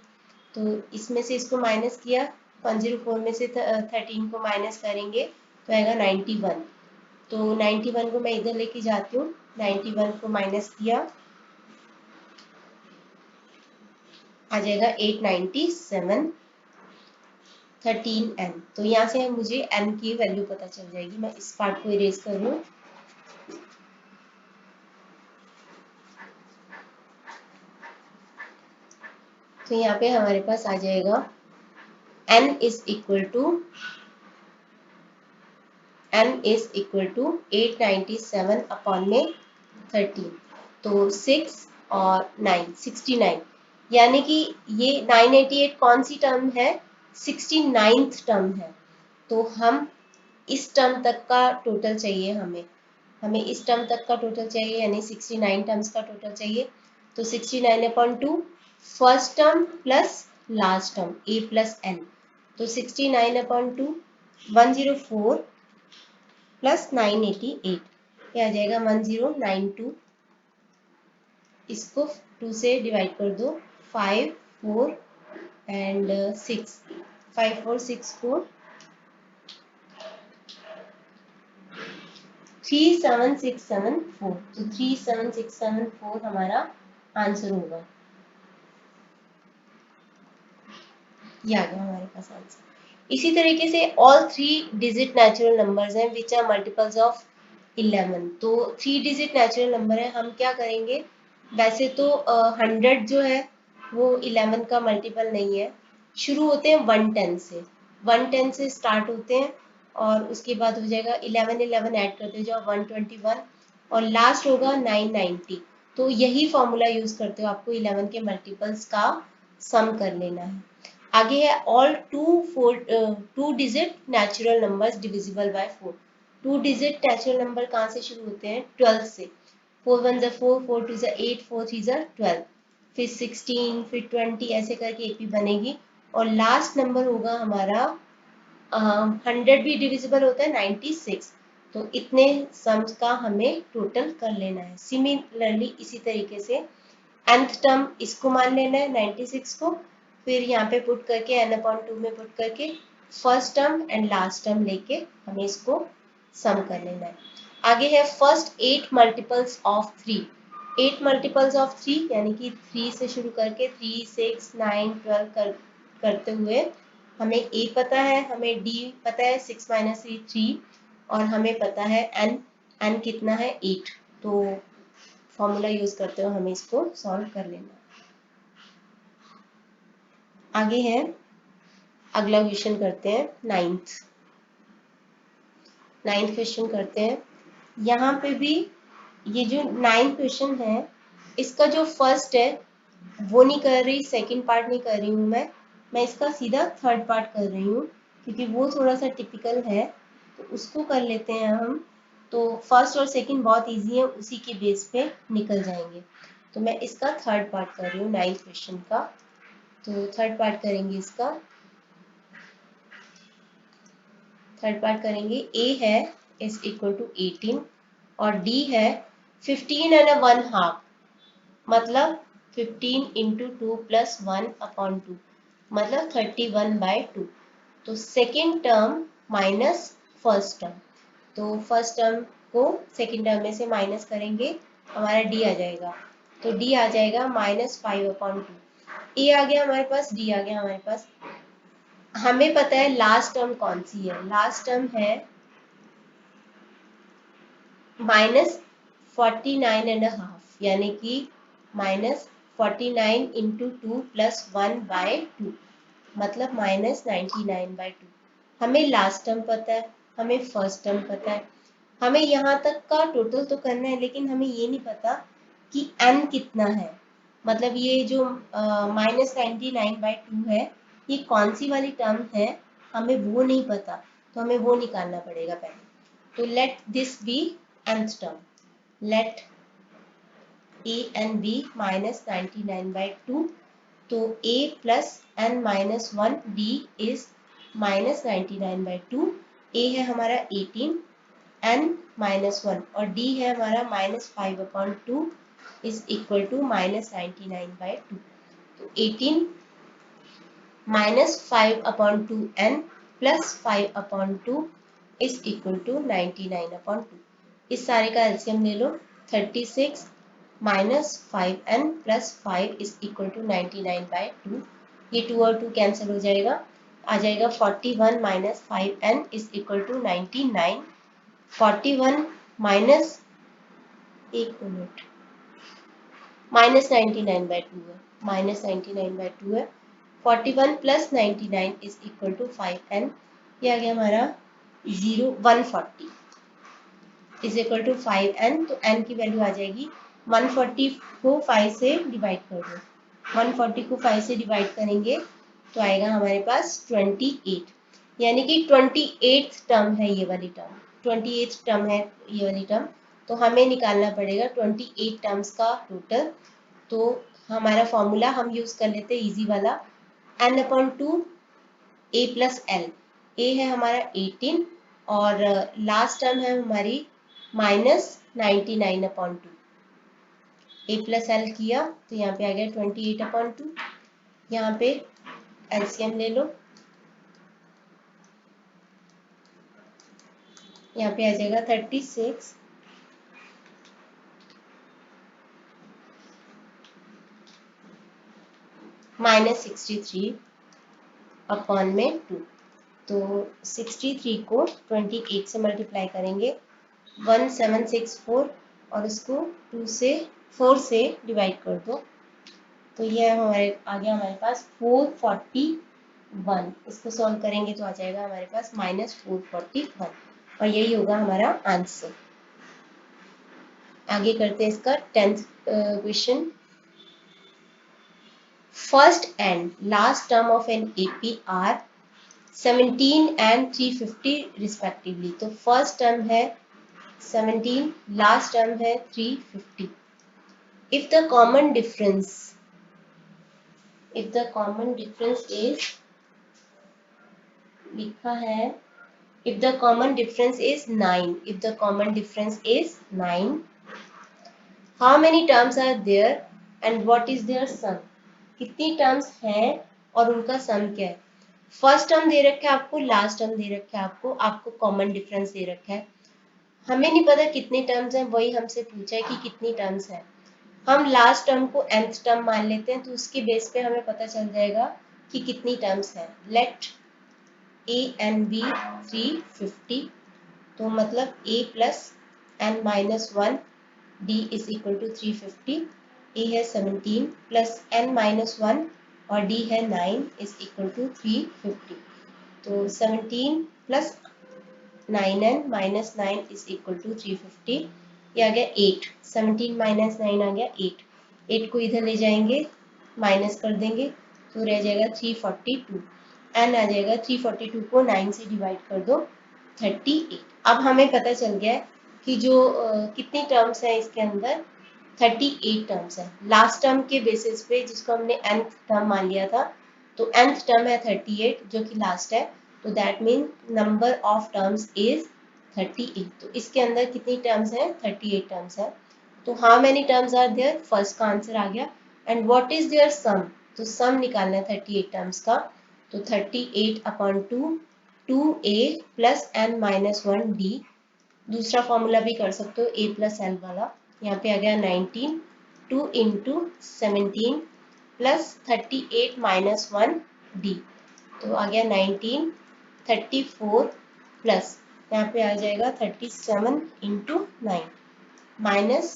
तो इसमें से इसको माइनस किया, 104 में से 13 को माइनस करेंगे तो आएगा 91। तो 91 को मैं इधर लेके जाती हूँ, 91 को माइनस किया आ जाएगा 897 13n। तो यहाँ से मुझे n की वैल्यू पता चल जाएगी। मैं इस पार्ट को इरेज कर लूँ। तो यहाँ पे हमारे पास आ जाएगा n is equal to 897 upon में 13। तो 6 और 9 69, यानी कि ये 988 कौन सी टर्म है, 69th टर्म है। तो हम इस टर्म तक का टोटल चाहिए, हमें इस टर्म तक का टोटल चाहिए, यानी 69 टर्म्स का टोटल चाहिए। तो 69/2 first term plus last term a plus n। तो 69/2 104 प्लस 988, ये आ जाएगा 1092। इसको 2 से डिवाइड कर दो, 5 4 एंड 6, 5 4 6 4 37674। तो 37674 हमारा आंसर होगा। ये आ गया हमारे पास आंसर। इसी तरीके से ऑल 3 डिजिट नेचुरल नंबर्स हैं विच आर मल्टीपल्स ऑफ 11। तो 3 डिजिट नेचुरल नंबर है, हम क्या करेंगे, वैसे तो 100 जो है वो 11 का मल्टीपल नहीं है। शुरू होते हैं 110 से, 110 से स्टार्ट होते हैं और उसके बाद हो जाएगा 11 11 ऐड करते जाओ 121 और लास्ट होगा 990। तो यही फॉर्मूला यूज करते हो आपको 11 के मल्टीपल्स का सम कर लेना है। आगे है all 2 digit natural numbers divisible by 4। 2 digit natural number कहाँ से शुरू होते हैं, 12 से। 4 1 4, 4 2 8, 4 3 12, फिर 16, फिर 20, ऐसे करके एपी बनेगी। और लास्ट नंबर होगा हमारा 100 भी डिविजिबल होता है 96। तो इतने सम्स का हमें टोटल कर लेना है। सिमिलरली इसी तरीके से nth टर्म इसको मान लेना है 96 को, फिर यहाँ पे पुट करके n/2 में पुट करके first term and last term लेके हमें इसको सम कर लेना है। आगे है first 8 multiples of 3। 8 multiples of 3 यानी कि 3 से शुरू करके 3 6 9 12 करते हुए हमें a पता है, हमें d पता है 6 - 3 3 और हमें पता है n कितना है 8। तो फॉर्मूला यूज करते हुए हमें इसको सॉल्व कर लेना है। आगे है अगला क्वेश्चन करते हैं, नाइन्थ क्वेश्चन करते हैं। यहाँ पे भी ये जो 9th क्वेश्चन है इसका जो फर्स्ट है वो नहीं कर रही, सेकंड पार्ट नहीं कर रही हूँ मैं इसका सीधा थर्ड पार्ट कर रही हूँ, क्योंकि वो थोड़ा सा टिपिकल है तो उसको कर लेते हैं हम। तो फर्स्ट और सेकंड बहुत इजी है, उसी के बेस पे निकल जाएंगे। तो मैं इसका थर्ड पार्ट कर रही हूँ 9th क्वेश्चन का। तो थर्ड पार्ट करेंगे इसका, थर्ड पार्ट करेंगे। a है इज इक्वल टू 18 और d है 15 and 1/2, मतलब 15 इंटू 2 प्लस 1/2, मतलब 31/2। तो second term minus first term, तो फर्स्ट टर्म को सेकेंड टर्म में से माइनस करेंगे, हमारा d आ जाएगा। तो d आ जाएगा -5/2। a आ गया हमारे पास, d आ गया हमारे पास। हमें पता है लास्ट टर्म कौन सी है, लास्ट टर्म है -49.5, यानी कि -49 इंटू 2 प्लस 1/2, मतलब -99/2। हमें लास्ट टर्म पता है, हमें फर्स्ट टर्म पता है, हमें यहाँ तक का टोटल तो करना है, लेकिन हमें ये नहीं पता कि n कितना है। मतलब ये जो -99/2 है, ये कौन सी वाली टर्म है हमें वो नहीं पता, तो हमें वो निकालना पड़ेगा पहले। तो let this be nth term, let a and b -99/2, तो a plus n-1 d is -99/2, a है हमारा 18, n-1 और d है हमारा -5/2 इज इक्वल टू -99/2। तो 18 -5/2 n plus 5/2 is equal to 99/2। इस सारे का एलसीएम ले लो, 36 -5n plus 5 is equal to 99/2। ये 2 और 2 कैंसिल हो जाएगा, आ जाएगा 41 -5n is equal to 99। 41 minus, एक मिनट, -99/2 है, -99/2 है। 41 plus 99 is equal to 5n, ये आ गया हमारा 140 इज इक्वल टू 5n। तो n की वैल्यू आ जाएगी, 140 को 5 से डिवाइड कर दो, 140 को 5 से डिवाइड करेंगे तो आएगा हमारे पास 28, यानी कि 28th टर्म है ये वाली टर्म, 28th टर्म है ये वाली टर्म। तो हमें निकालना पड़ेगा 28 टर्म्स का टोटल। तो हमारा फॉर्मूला हम यूज कर लेते हैं इजी वाला, n/2 a plus L. a है हमारा 18 और लास्ट टर्म है हमारी -99/2। a प्लस एल किया तो यहाँ पे आ गया 28/2। यहाँ पे एलसीएम ले लो, यहाँ पे आ जाएगा 36 -63 अपॉन में 2। तो 63 को 28 से मल्टीप्लाई करेंगे, 1764 और इसको 2 से 4 से डिवाइड कर दो, तो ये हमारे आ गया हमारे पास 441। इसको सॉल्व करेंगे तो आ जाएगा हमारे पास -441 और यही होगा हमारा आंसर। आगे करते हैं इसका 10th question. First and last term of an AP are 17 and 350 respectively. तो फर्स्ट टर्म है 17, लास्ट टर्म है 350। If the common difference is, लिखा है if the common difference is 9, how many terms are there and what is their sum? कितनी terms हैं और उनका सम क्या है। फर्स्ट टर्म दे रखा है आपको, लास्ट टर्म दे रखा है आपको कॉमन डिफरेंस दे रखा है। हमें नहीं पता कितने टर्म्स हैं, वही हमसे पूछा है कि कितनी टर्म्स हैं। हम लास्ट टर्म को nth टर्म मान लेते हैं, तो उसके बेस पे हमें पता चल जाएगा कि कितनी टर्म्स हैं। लेट a and b 350, तो मतलब a plus n-1 d is equal to 350। a है 17 प्लस n-1 और d है 9 इज इक्वल टू 350। तो 17 plus 9n minus 9 is equal to 350। ये आ गया 8, 17 माइनस 9 आ गया 8, 8 को इधर ले जाएंगे माइनस कर देंगे तो रह जाएगा 342, n आ जाएगा 342 को 9 से डिवाइड कर दो 38। अब हमें पता चल गया है कि जो कितनी टर्म्स है इसके अंदर, 38 टर्म्स है। लास्ट टर्म के बेसिस पे जिसको हमने nth टर्म मान लिया था, तो nth टर्म है 38 जो कि लास्ट है, तो that mean number of terms is 38। तो इसके अंदर कितनी टर्म्स है, 38 टर्म्स है। तो how many terms are there, first का आंसर आ गया। And what is their sum, तो सम निकालना है 38 टर्म्स का। तो 38/2 2a प्लस n-1 d, दूसरा फॉर्मूला भी कर सकते हो a प्लस एल वाला। यहाँ पे आ गया 19, 2 इंटू 17 प्लस 38-1 d, तो आ गया 19, 34 प्लस यहाँ पे आ जाएगा 37 इंटू 9 माइनस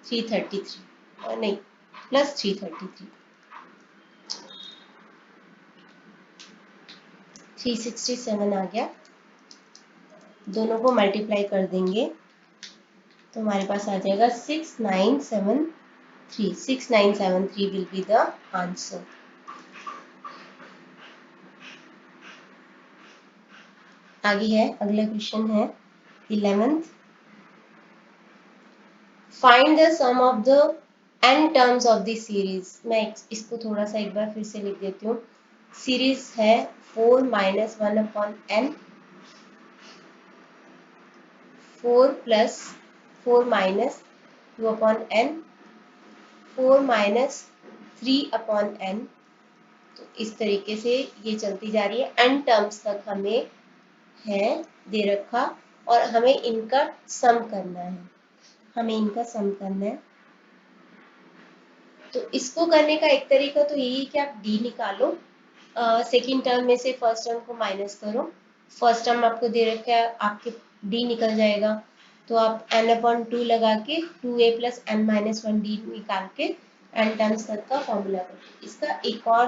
333 और नहीं प्लस 333, 367 आ गया। दोनों को मल्टीप्लाई कर देंगे तो हमारे पास आ जाएगा 697 3. 6973 will be the answer. आगे है, अगला क्वेश्चन है 11th. Find the sum of the n terms of the series. मैं इसको थोड़ा सा एक बार फिर से लिख देती हूँ. सीरीज है 4 minus 1 upon n, 4 plus 4 minus 2 upon n, 4 minus 3 upon n. तो इस तरीके से ये चलती जा रही है. n टर्म्स तक हमें है दे रखा और हमें इनका सम करना है. तो इसको करने का एक तरीका तो यही है कि आप d निकालो, सेकेंड टर्म में से फर्स्ट टर्म को माइनस करो. फर्स्ट टर्म आपको दे रखा है, आपके d निकल जाएगा. तो आप n/2 लगा के 2a plus n-1d निकाल के n टर्म्स तक का फॉर्मूला करो. इसका एक और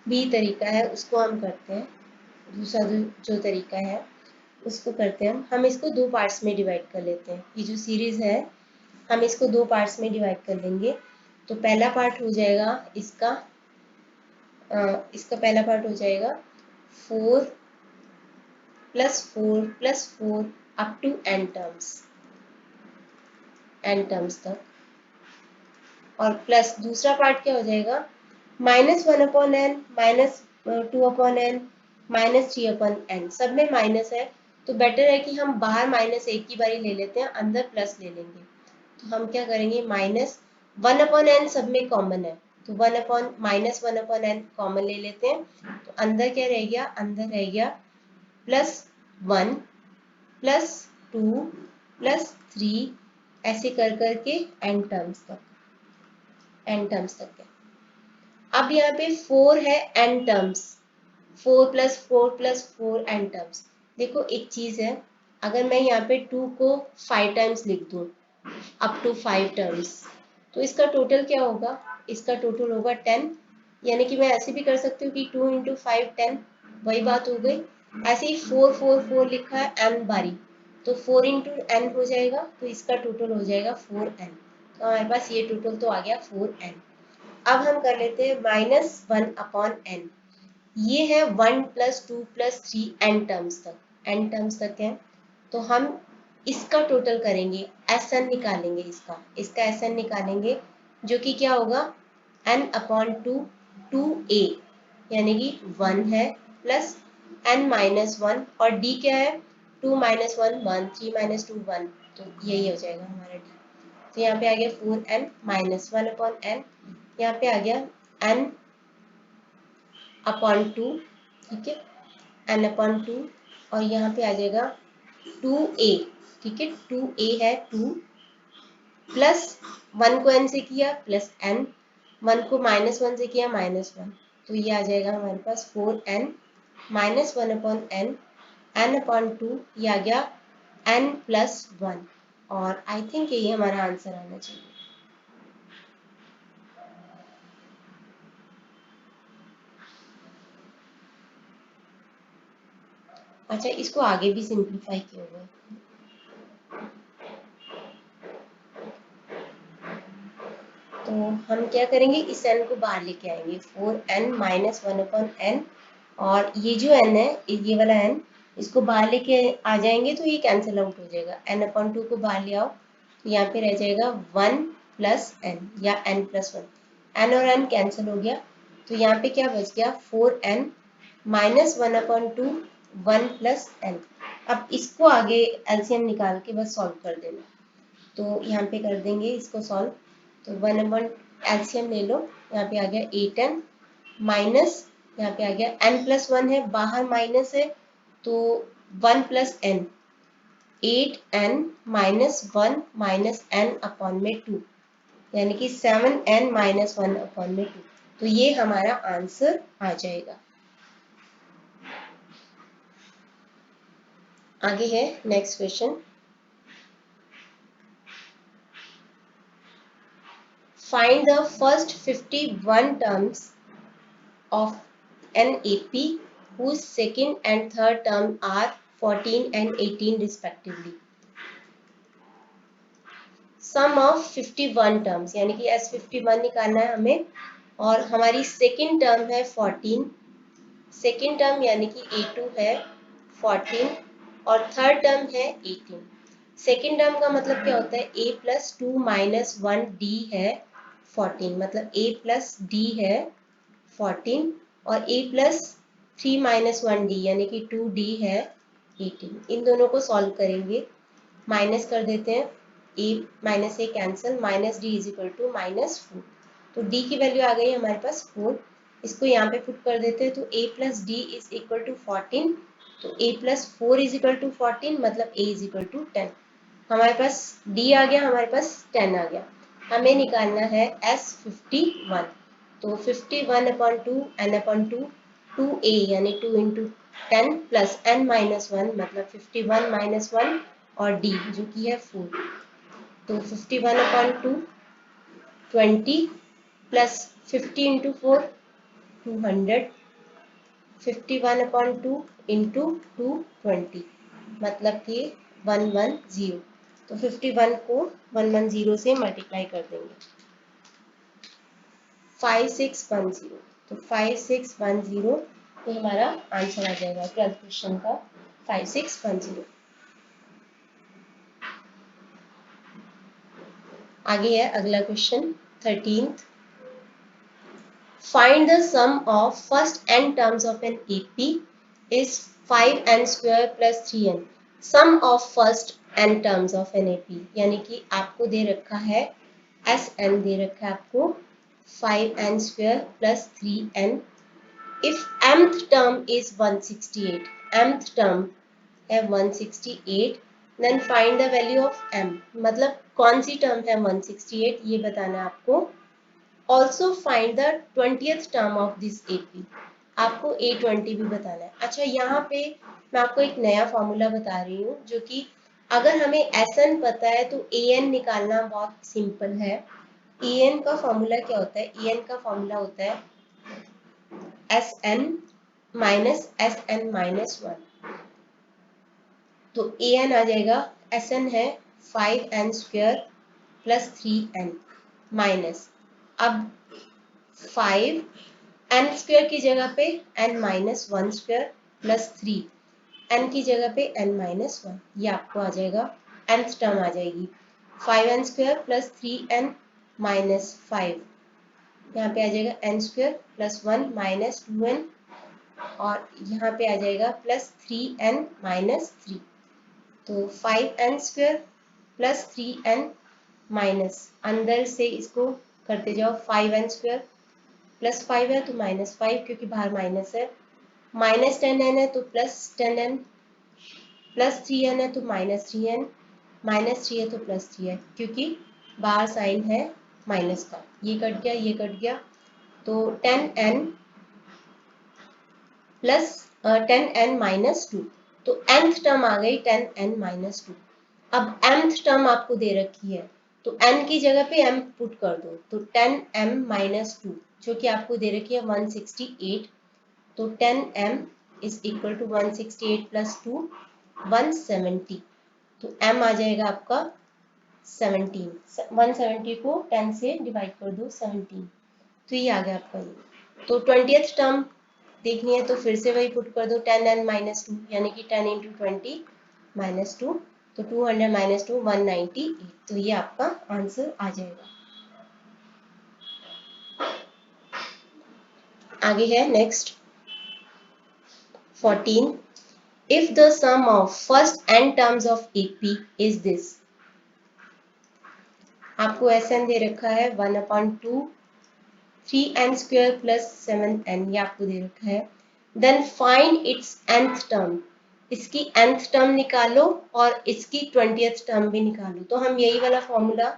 भी तरीका है, उसको हम करते हैं. दूसरा जो तरीका है उसको करते हैं हम इसको दो पार्ट्स में डिवाइड कर लेते हैं. ये जो सीरीज है हम इसको दो पार्ट्स में डिवाइड कर लेंगे. तो पहला पार्ट हो जाएगा इसका पहला पार्ट हो जाएगा 4 plus 4 plus 4 up to n terms तक. और प्लस दूसरा पार्ट क्या हो जाएगा, -1/n, -2/n, -3/n. सब में माइनस है तो बेटर है कि हम बाहर माइनस एक ही बारी ले लेते हैं, अंदर प्लस ले लेंगे. तो हम क्या करेंगे, -1/n सब में कॉमन है तो -1/n कॉमन ले लेते हैं. तो अंदर क्या रह गया, अंदर रह गया +1 +2 +3 ऐसे कर करके n टर्म्स तक है. अब यहाँ पे 4 है n टर्म्स, 4 + 4 + 4 n टर्म्स. देखो एक चीज है, अगर मैं यहाँ पे 2 को 5 टाइम्स लिख दूं अप टू 5 टर्म्स तो इसका टोटल क्या होगा, इसका टोटल होगा 10. यानी कि मैं ऐसे भी कर सकती हूँ कि 2 × 5 10, वही बात हो गई. ऐसे ही 4 4 4 लिखा है n बारी तो 4 × n हो जाएगा तो इसका टोटल हो जाएगा 4n. तो हमारे पास ये टोटल तो आ गया 4n. अब हम कर लेते हैं -1/n. ये है 1 + 2 + 3 n टर्म्स तक है. तो हम इसका टोटल करेंगे, Sn निकालेंगे, इसका Sn निकालेंगे जो कि क्या होगा n/2 2a यानी कि 1 है प्लस n-1 और d क्या है 2 - 1 1 3 - 2 1. तो यही हो जाएगा हमारा d. तो यहाँ पे आ गया 4n -1/n. यहाँ पे आ गया n/2, ठीक है, n/2 और यहाँ पे आ जाएगा 2a, ठीक है, 2a है 2 प्लस 1 को n से किया प्लस n, 1 को -1 से किया -1. तो ये आ जाएगा हमारे पास 4n -1/n n/2. ये आ गया n+1 और आई थिंक यही हमारा आंसर आना चाहिए. अच्छा, इसको आगे भी सिंप्लीफाई किया हुआ है. तो हम क्या करेंगे, इस n को बाहर लेके आएंगे, 4n -1/n और ये जो n है, ये वाला n, इसको बाहर लेके आ जाएंगे तो ये कैंसिल आउट हो जाएगा. n/2 को बाहर ले आओ तो यहाँ पे रह जाएगा 1 + n या n+1. n और n कैंसिल हो गया तो यहाँ पे क्या बच गया 4n -1/2 1 + n. अब इसको आगे एलसीएम निकाल के बस सॉल्व कर देना. तो यहाँ पे कर देंगे इसको सॉल्व. तो 1/, एलसीएम ले लो, यहाँ पे आ गया 8n माइनस, यहाँ पे आ गया n+1 है, बाहर माइनस है तो 1 + n, 8n -1 -n/2 यानी कि 7n -1/2. तो ये हमारा आंसर आ जाएगा. आगे है next question. Find the first 51 terms of an AP whose second and third term are 14 and 18 respectively. Sum of 51 terms, यानी कि S51 निकालना है हमें। और हमारी सेकेंड टर्म है 14, सेकेंड टर्म यानी कि A2 है 14 और थर्ड टर्म है 18। सेकेंड टर्म का मतलब क्या होता है, A प्लस 2 माइनस 1 D है 14, मतलब A प्लस D है 14 और A प्लस 3 माइनस 1 D यानी कि 2D है 18। इन दोनों को सॉल्व करेंगे, माइनस कर देते हैं, A minus A cancel, minus D is equal to -4। तो D की वैल्यू आ गई हमारे पास 4। इसको यहाँ पे पुट कर देते हैं, तो A plus D is equal to 14, तो A plus 4 is equal to 14, मतलब A इज इक्वल टू 10। हमारे पास D आ गया, हमारे पास 10 आ गया। हमें निकालना है S51। तो 51 अपॉन 2 n अपॉन 2 2A यानी 2 इंटू 10 प्लस n माइनस 1, मतलब 51 माइनस 1 और D जो कि है 4। तो 51 upon 2 20 plus 50 into 4 200, 51 upon 2 into 220, मतलब कि 110। तो 51 को 110 से मल्टीप्लाई कर देंगे, 5610। तो 5610 ये हमारा आंसर आ जाएगा 12th क्वेश्चन का, 5610। आगे है अगला question 13th। Find the sum of first n terms of an AP is 5n square plus 3n। Sum of first n terms of an AP, यानी कि आपको दे रखा है Sn, दे रखा है आपको 5n square plus 3n। If mth term is 168, mth term है 168, then find the value of m, मतलब कौन सी टर्म है 168 ये बताना है आपको। Also find the 20th term of this AP, आपको A20 भी बताना है। अच्छा, यहाँ पे मैं आपको एक नया फॉर्मूला बता रही हूँ, जो कि अगर हमें Sn पता है तो An निकालना बहुत सिंपल है। En का फॉर्मूला क्या होता है, En का फॉर्मूला होता है Sn माइनस Sn माइनस 1। तो An आ जाएगा, Sn है 5n square plus 3n minus, अब 5 n स्क्वेयर की जगह पे n minus 1 square plus 3 n की जगह पे n माइनस 1, ये आपको आ जाएगा nth टर्म आ जाएगी 5n square plus 3n minus 5, यहाँ पे आ जाएगा n square plus 1 minus 2n और यहाँ पे आ जाएगा प्लस 3n माइनस 3। तो 5n square plus 3n minus, अंदर से इसको करते जाओ, 5n स्क्वेयर प्लस 5 है तो माइनस 5 क्योंकि बाहर माइनस है, माइनस 10n है तो प्लस 10n, प्लस 3n है तो माइनस 3n, माइनस 3 है तो प्लस 3 है क्योंकि बाहर साइन है माइनस का, ये कट गया ये कट गया, तो 10n प्लस 10n माइनस 2। तो nth टर्म आ गई 10n माइनस 2। अब mth टर्म आपको दे रखी है, तो n की जगह पे m पुट कर दो, तो 10m माइनस 2 जो कि आपको दे रखी है 168, तो 10m is equal to 168 plus 2 170, तो m आ जाएगा आपका 17। 170 को 10 से डिवाइड कर दो 17, तो ये आ गया आपका ये। तो 20th टर्म देखनी है तो फिर से वही पुट कर दो, 10n माइनस 2 यानी कि 10 इंटू 20 माइनस 2, तो 200 माइनस 2 198, तो ये आपका आंसर आ जाएगा। आगे है next 14। If the sum of first n terms of AP is this, आपको Sn दे रखा है 1/2 3n स्क्वेयर प्लस 7n, ये आपको दे रखा है। Then find its nth term, इसकी nth टर्म निकालो और इसकी 20th टर्म भी निकालो। तो हम यही वाला फॉर्मूला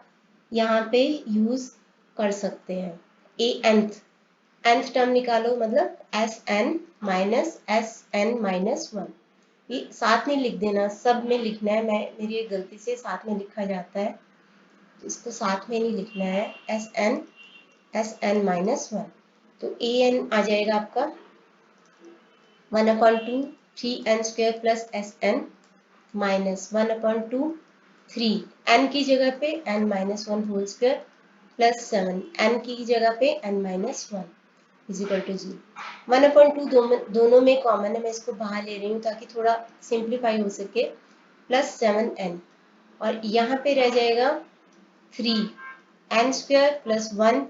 यहाँ पे यूज कर सकते हैं। nth टर्म निकालो, मतलब Sn माइनस Sn माइनस 1, ये साथ में लिख देना, सब में लिखना है, मेरी एक गलती से साथ में लिखा जाता है, इसको साथ में नहीं लिखना है, Sn माइनस 1। तो An आ जाएगा आपका 1/2 3n square plus Sn minus 1/2 3 n की जगह पे n minus one whole square plus 7 n की जगह पे n minus one is equal to 0। 1/2 दोनों में कॉमन है, मैं इसको बाहर ले रही हूँ ताकि थोड़ा सिंप्लीफाई हो सके। प्लस 7n और यहाँ पे रह जाएगा 3 n square plus 1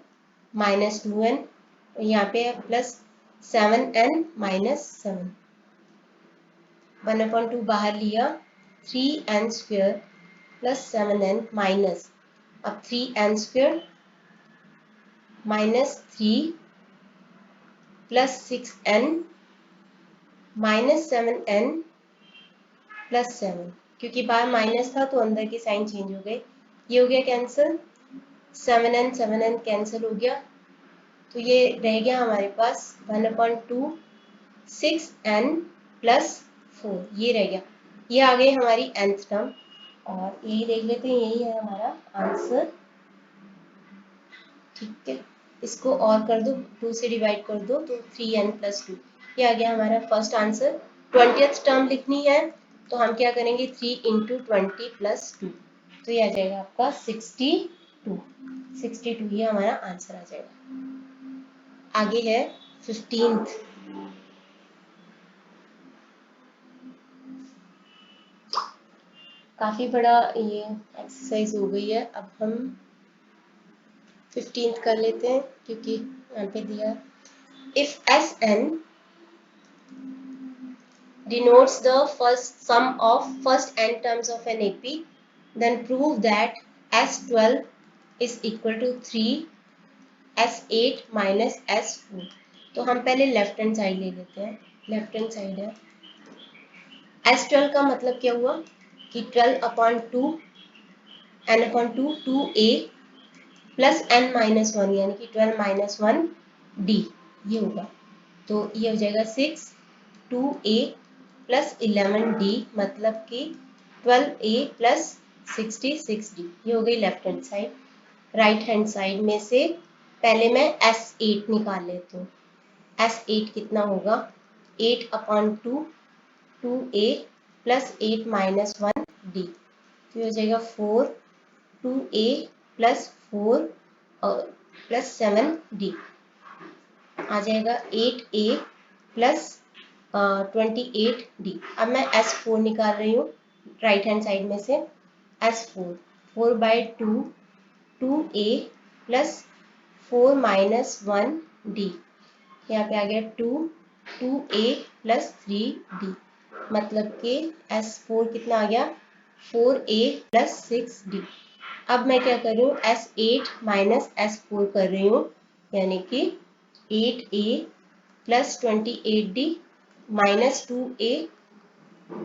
minus 2n और यहाँ पे है प्लस 7n माइनस 7। 1/2 बाहर लिया, 3n square plus 7n minus, अब 3n square minus 3 plus 6n minus 7n plus 7, क्योंकि बाहर माइनस था तो अंदर के साइन चेंज हो गए, ये हो गया कैंसिल, 7n कैंसिल हो गया, तो ये रह गया हमारे पास 1/2 6n प्लस 4, ये रह गया, ये आ गई हमारी nth टर्म और यही देख लेते हैं, यही है हमारा आंसर। ठीक है, इसको और कर दो, 2 से डिवाइड कर दो तो 3n प्लस 2, ये आ गया हमारा फर्स्ट आंसर। 20th टर्म लिखनी है तो हम क्या करेंगे, 3 इंटू 20 प्लस 2, तो ये आ जाएगा आपका 62, ये हमारा आंसर आ जाएगा। आगे है 15th। काफी बड़ा ये एक्सरसाइज हो गई है, अब हम 15th कर लेते हैं क्योंकि यहाँ पे दिया, if Sn denotes the first sum of first n terms of an AP, then prove that S12 is equal to 3 S8 minus S4। तो हम पहले लेफ्ट हैंड साइड ले लेते हैं, लेफ्ट हैंड साइड है, S12 का मतलब क्या हुआ कि 12/2 n/2 2a plus n minus 1 यानी कि 12 माइनस 1 d, ये होगा, तो ये हो जाएगा 6 2a प्लस 11d मतलब कि 12a प्लस 66d, ये हो गई left hand side. Right hand side में से पहले मैं S8 निकाल लेती हूँ, S8 कितना होगा, 8/2 2a प्लस 8 माइनस 1d, तो ये हो जाएगा 4 2a प्लस 4 प्लस 7d, आ जाएगा 8a प्लस 28d। अब मैं S4 निकाल रही हूँ राइट हैंड साइड में से, S4 4/2 2a plus 4 minus 1d, यहाँ पे आ गया 2a प्लस 3d, मतलब कि S4 कितना आ गया 4a प्लस 6d। अब मैं क्या कर रही हूँ, S8 माइनस S4 कर रही हूँ, यानी कि 8a plus 28d minus 2a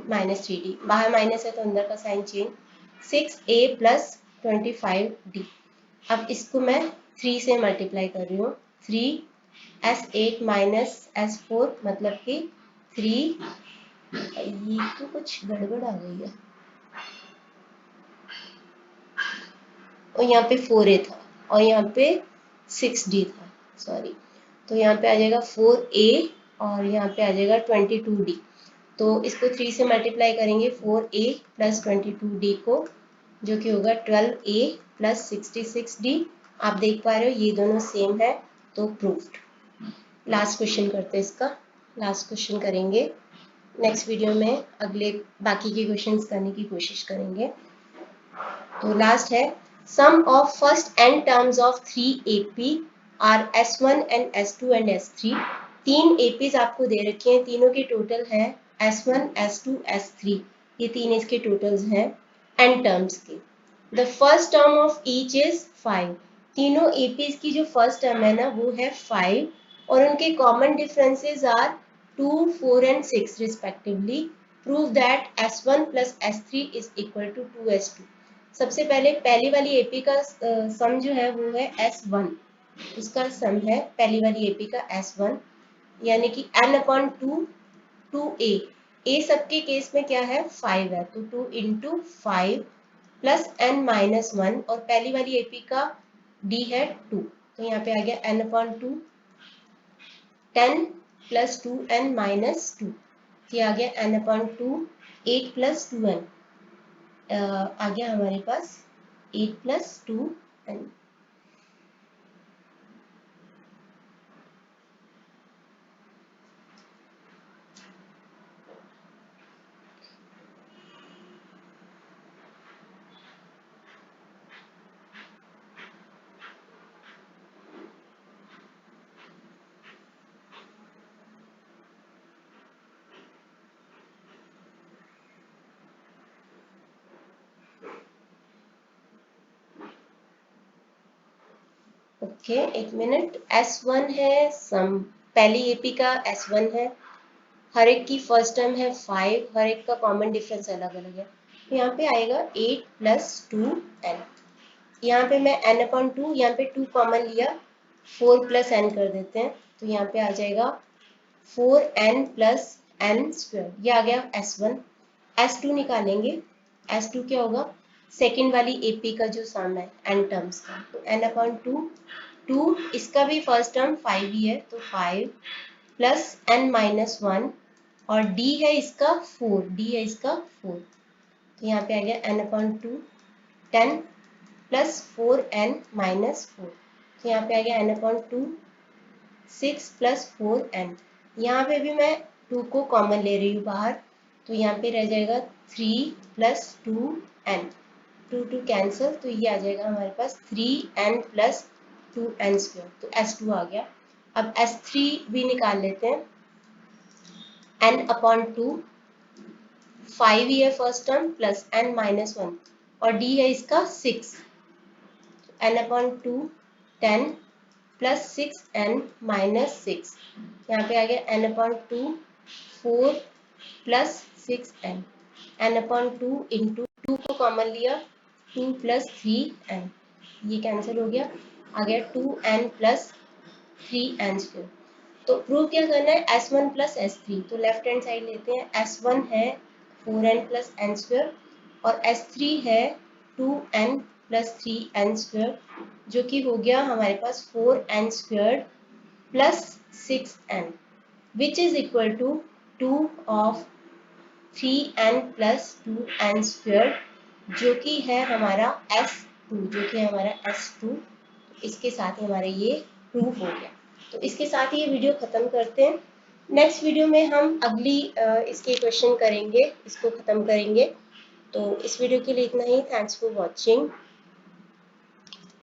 minus 3d, बाहर माइनस है तो अंदर का sign change, 6a plus 25d। अब इसको मैं 3 से मल्टीप्लाई कर रही हूँ, 3 S8 माइनस S4 मतलब कि 3, ये तो कुछ गड़बड़ आ गई है, और यहाँ पे 4a था और यहाँ पे 6d था, सॉरी, तो यहाँ पे आ जाएगा 4a और यहाँ पे आ जाएगा 22d, तो इसको 3 से मल्टीप्लाई करेंगे 4a प्लस 22d को, जो कि होगा 12a प्लस 66d। आप देख पा रहे हो ये दोनों सेम है, तो प्रूफ्ड। लास्ट क्वेश्चन करते हैं इसका, लास्ट क्वेश्चन करेंगे नेक्स्ट वीडियो में, अगले बाकी के क्वेश्चंस करने की कोशिश करेंगे। तो लास्ट है, sum of first n terms of 3 AP are S1 and S2 and S3। 3 APs आपको दे रखे हैं, तीनों के टोटल है S1 S2 S3, ये तीन इसके टोटल्स हैं n टर्म्स के। The first term of each is 5, तीनों APs की जो फर्स्ट टर्म है ना वो है 5 और उनके common differences are 2 4 and 6 respectively. Prove that S1 plus S3 is equal to 2S2। सबसे पहले पहली वाली एपी का सम जो है वो है S1, उसका सम है पहली वाली एपी का S1, यानी कि n/2 2a, a सबके केस में क्या है 5 है, तो 2 इंटू 5 प्लस n माइनस 1 और पहली वाली एपी का d है 2, तो यहाँ पे आ गया n/2 10 प्लस 2n माइनस 2, ये आ गया n/2 8 प्लस 2n, आ गया हमारे पास 8 + 2n। ओके, एक मिनट। S1 है सम, पहली एपी का S1 है, हर एक की फर्स्ट टर्म है 5, हर एक का कॉमन डिफरेंस अलग अलग है। तो यहाँ पे आएगा 8 + 2n। यहाँ पे मैं n/2, यहाँ पे 2 कॉमन लिया, 4 + n कर देते हैं, तो यहाँ पे आ जाएगा 4n + n²। ये आ गया S1। S2 निकालेंगे। S2 क्या होगा, सेकेंड वाली एपी का जो सम है n टर्म्स का, तो n/2, 2, इसका भी फर्स्ट टर्म 5 ही है, तो 5 + n-1, और d है इसका 4, d है इसका 4, तो यहाँ पे आ गया n/2, 10 + 4n-4, तो यहाँ पे आ गया n/2, 6 + 4n। यहाँ पे भी मैं 2 को कॉमन ले रही हूँ बाहर, तो यहाँ पे रह जाएगा 3 + 2n, 2 कैंसिल, तो ये आ जाएगा हमारे पास 3n + 2n², तो S2 आ गया। अब S3 भी निकाल लेते हैं। n/2, 5 ही है फर्स्ट टर्म, + n-1, और d है इसका 6, n/2, 10 + 6n-6, यहाँ पे आ गया n/2, 4 + 6n, n/2 इंटू 2 को कॉमन लिया, 2 + 3n, ये कैंसिल हो गया, आ गया 2n + 3n²। तो प्रूव क्या करना है, S1 + S3, तो लेफ्ट हैंड साइड लेते हैं। S1 है 4n + n², और S3 है 2n + 3n², जो कि हो गया हमारे पास 4n² + 6n, which is equal to 2 of 3n + 2n², जो कि है हमारा S2, जो कि है हमारा S2। इसके साथ ही हमारा ये प्रूफ हो गया। तो इसके साथ ही ये वीडियो ख़त्म करते हैं। नेक्स्ट वीडियो में हम अगली इसके क्वेश्चन करेंगे, इसको ख़त्म करेंगे। तो इस वीडियो के लिए इतना ही। Thanks for watching.